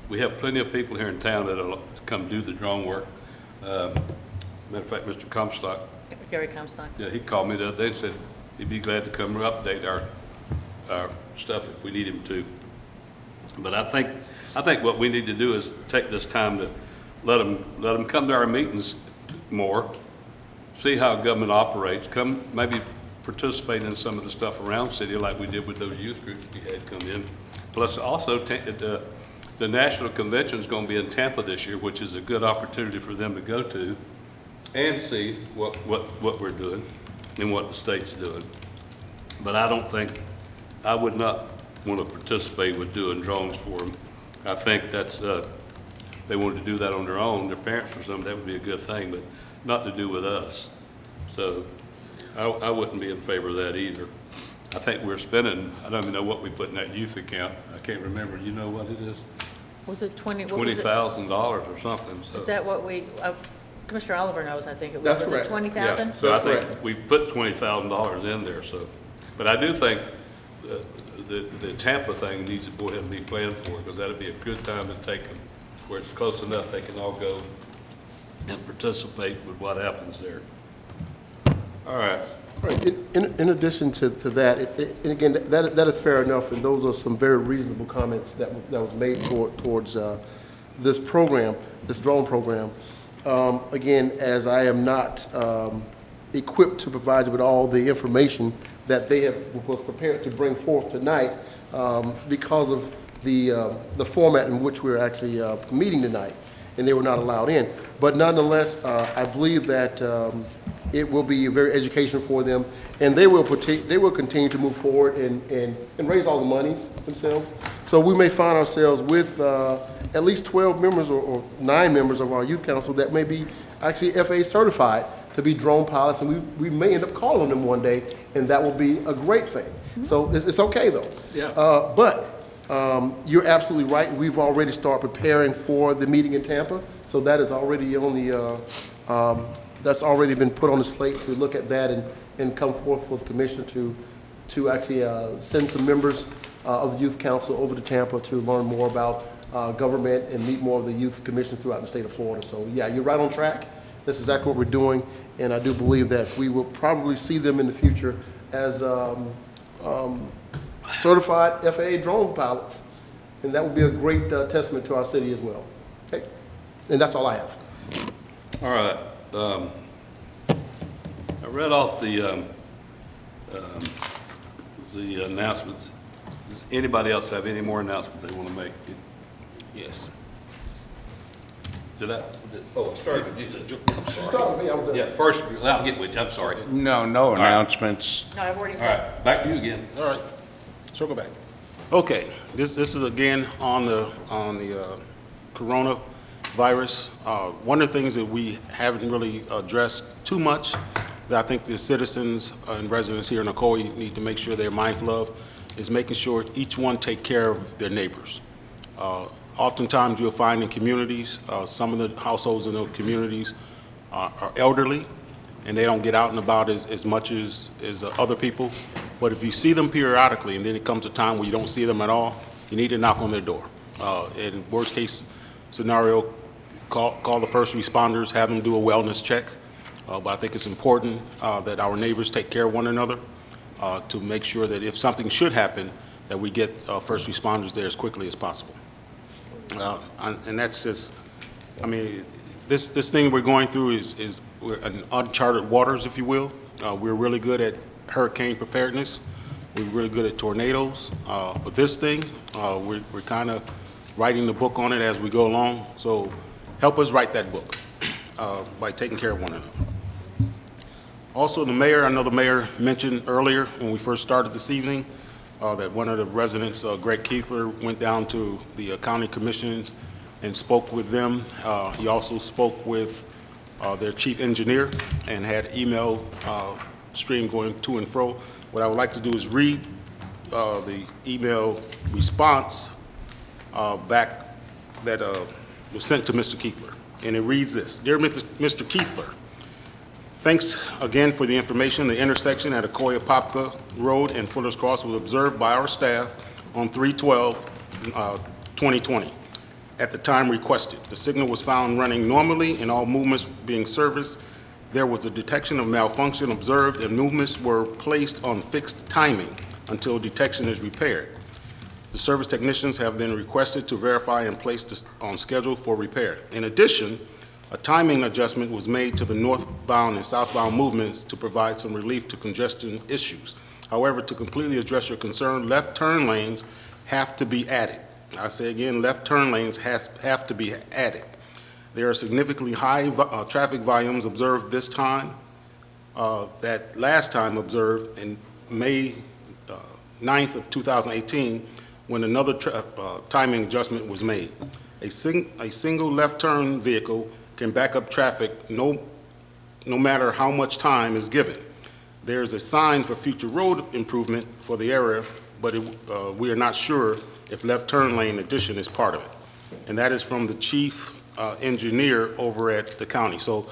We have plenty of people here in town that'll come do the drone work. Matter of fact, Mr. Comstock, Gary Comstock. yeah, he called me the other day and said he'd be glad to come and update our stuff if we need him to. But I think what we need to do is take this time to let them come to our meetings more, see how government operates, come maybe participate in some of the stuff around city like we did with those youth groups we had come in. Plus also the national convention is going to be in Tampa this year, which is a good opportunity for them to go to and see what we're doing and what the state's doing. But I would not want to participate with doing drones for them. I think that's, they wanted to do that on their own, their parents or something, that would be a good thing, but not to do with us. So I wouldn't be in favor of that either. I think we're spending, I don't even know what we put in that youth account. I can't remember. You know what it is? Was it $20,000 or something. So. Is that what Commissioner Oliver knows, I think it was. That's Was correct. it 20,000? Yeah, so I That's think we put $20,000 in there, so. But I do think the Tampa thing needs to go ahead and be planned for, because that'd be a good time to take them, where it's close enough they can all go and participate with what happens there. All right. Right. In addition to that, and again, that is fair enough, and those are some very reasonable comments that was made towards this program, this drone program. Again, as I am not equipped to provide you with all the information that was prepared to bring forth tonight, because of the format in which we're actually meeting tonight, and they were not allowed in. But nonetheless, I believe that it will be very educational for them, and they will continue to move forward and raise all the monies themselves. So we may find ourselves with at least 12 members or 9 members of our youth council that may be actually FAA certified to be drone pilots, and we may end up calling them one day, and that will be a great thing. So it's okay though. Yeah. But you're absolutely right. We've already started preparing for the meeting in Tampa, so that is already on the that's already been put on the slate to look at that and come forth for the commissioner to actually send some members of the youth council over to Tampa to learn more about government and meet more of the youth commissioners throughout the state of Florida. So yeah, you're right on track. That's exactly what we're doing, and I do believe that we will probably see them in the future as certified FAA drone pilots, and that would be a great testament to our city as well. Okay, and that's all I have. All right. I read off the announcements. Does anybody else have any more announcements they want to make? Yes. Oh, it started with you. I'm sorry. Start with me. I was Yeah, first, I'll get with you. I'm sorry. No announcements. No, I've already All said. right, back to you again. All right, circle back. Okay, this is again on the coronavirus. One of the things that we haven't really addressed too much, that I think the citizens and residents here in Ocoee need to make sure they're mindful of, is making sure each one take care of their neighbors. Oftentimes you'll find in communities, some of the households in those communities are elderly, and they don't get out and about as much as other people. But if you see them periodically, and then it comes a time where you don't see them at all, you need to knock on their door. In worst case scenario, call the first responders, have them do a wellness check. But I think it's important that our neighbors take care of one another to make sure that if something should happen, that we get first responders there as quickly as possible. And that's just, I mean, this thing we're going through is we're in uncharted waters, if you will. We're really good at hurricane preparedness. We're really good at tornadoes. But this thing, we're kind of writing the book on it as we go along. So help us write that book by taking care of one another. Also, the mayor, I know the mayor mentioned earlier when we first started this evening that one of the residents, Greg Keithler, went down to the county commissions and spoke with them. He also spoke with their chief engineer and had email stream going to and fro. What I would like to do is read the email response back that was sent to Mr. Keithler. And it reads this: Dear Mr. Keithler, thanks again for the information. The intersection at Ocoee-Apopka Road and Fuller's Cross was observed by our staff on 3/12/2020. At the time requested, the signal was found running normally and all movements being serviced. There was a detection of malfunction observed and movements were placed on fixed timing until detection is repaired. The service technicians have been requested to verify and placed on schedule for repair. In addition, a timing adjustment was made to the northbound and southbound movements to provide some relief to congestion issues. However, to completely address your concern, left turn lanes have to be added. I say again, left turn lanes have to be added. There are significantly high traffic volumes observed this time, that last time observed in May 9th of 2018, when another timing adjustment was made. A single left turn vehicle can back up traffic no matter how much time is given. There is a sign for future road improvement for the area, but we are not sure if left turn lane addition is part of it. And that is from the chief engineer over at the county. So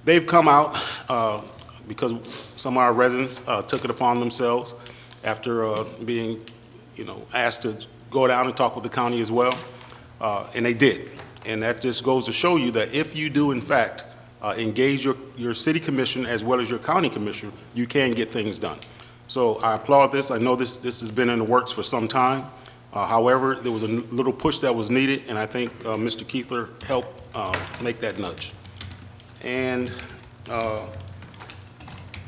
they've come out because some of our residents took it upon themselves after being, asked to go down and talk with the county as well, and they did. And that just goes to show you that if you do, in fact, engage your city commission as well as your county commissioner, you can get things done. So I applaud this. I know this has been in the works for some time. However, there was a little push that was needed, and I think Mr. Keithler helped make that nudge. And the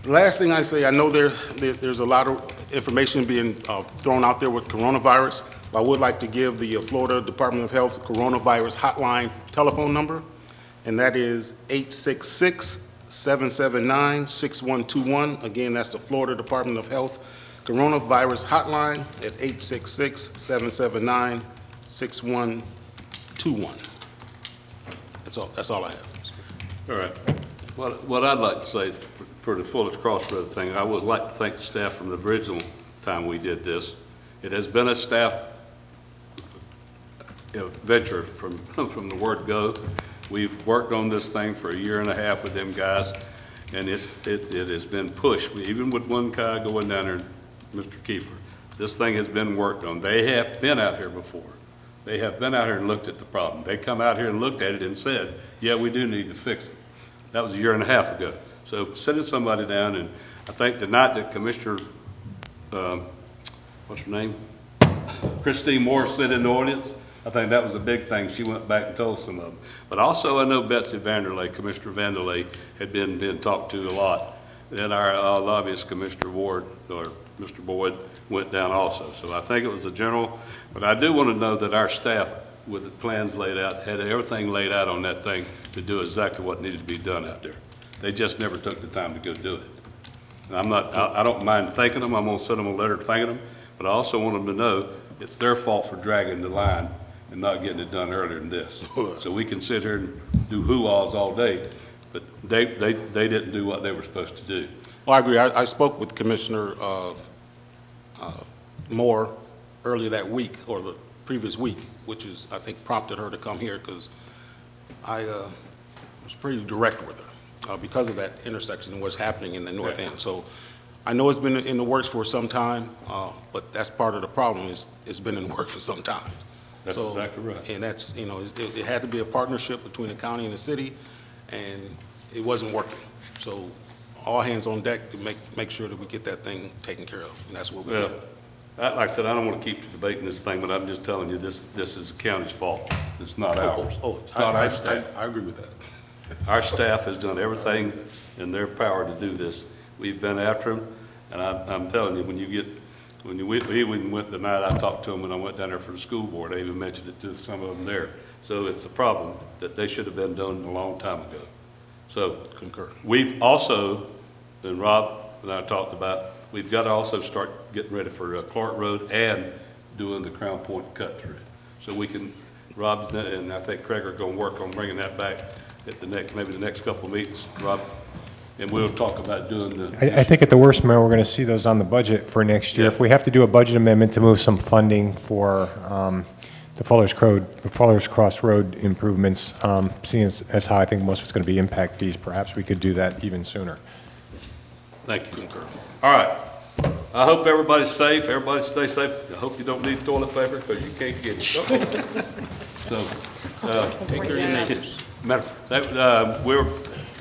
last thing I say, I know there's a lot of information being thrown out there with coronavirus. I would like to give the Florida Department of Health coronavirus hotline telephone number, and that is 866-779-6121. Again, that's the Florida Department of Health coronavirus hotline at 866-779-6121. That's all I have. All right. What I'd like to say for the Fuller's Crossroad thing, I would like to thank the staff from the original time we did this. It has been a staff venture from the word go. We've worked on this thing for a year and a half with them guys, and it has been pushed. Even with one guy going down there, Mr. Kiefer, this thing has been worked on. They have been out here before. They have been out here and looked at the problem. They come out here and looked at it and said, yeah, we do need to fix it. That was a year and a half ago. So sending somebody down, and I think tonight that Commissioner, what's her name? Christine Moore sat in the audience. I think that was a big thing. She went back and told some of them. But also I know Betsy Vanderlei, Commissioner Vanderlei, had been talked to a lot. Then our lobbyist, Commissioner Ward, or Mr. Boyd, went down also. So I think it was a general, but I do want to know that our staff, with the plans laid out, had everything laid out on that thing to do exactly what needed to be done out there. They just never took the time to go do it. And I don't mind thanking them. I'm going to send them a letter thanking them, but I also want them to know it's their fault for dragging the line and not getting it done earlier than this. So we can sit here and do hoo-ahs all day, but they didn't do what they were supposed to do. Well, I agree. I spoke with Commissioner Moore earlier that week, or the previous week, which is, I think, prompted her to come here, because I was pretty direct with her because of that intersection and what's happening in the north end. So I know it's been in the works for some time, but that's part of the problem, is it's been in the works for some time. That's exactly right. And that's, it had to be a partnership between the county and the city, and it wasn't working. So all hands on deck to make sure that we get that thing taken care of, and that's what we did. Like I said, I don't want to keep debating this thing, but I'm just telling you, this is the county's fault. It's not ours. It's not our staff. I agree with that. Our staff has done everything in their power to do this. We've been after them, and I'm telling you, when you get When we even went the night, I talked to them when I went down there for the school board, I even mentioned it to some of them there. So it's a problem that they should have been done a long time ago. So Concur. we've also, and Rob and I talked about, we've got to also start getting ready for Clark Road and doing the Crown Point cut through. So we can, Rob and I think Craig are going to work on bringing that back at the next, maybe the next couple of meetings, Rob. And we'll talk about doing the. I think at the worst, Mayor, we're going to see those on the budget for next year. Yeah. If we have to do a budget amendment to move some funding for the Fuller's Cross Road improvements, seeing as how I think most of it's going to be impact fees, perhaps we could do that even sooner. Thank you. All right. I hope everybody's safe. Everybody stay safe. I hope you don't need toilet paper because you can't get it. So, Take care of your neighbors.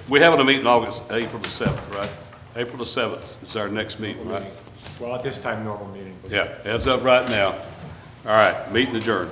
we're having a meeting April the 7th, right? April the 7th is our next meeting, right? Well, at this time, normal meeting. Yeah, as of right now. All right, meeting adjourned.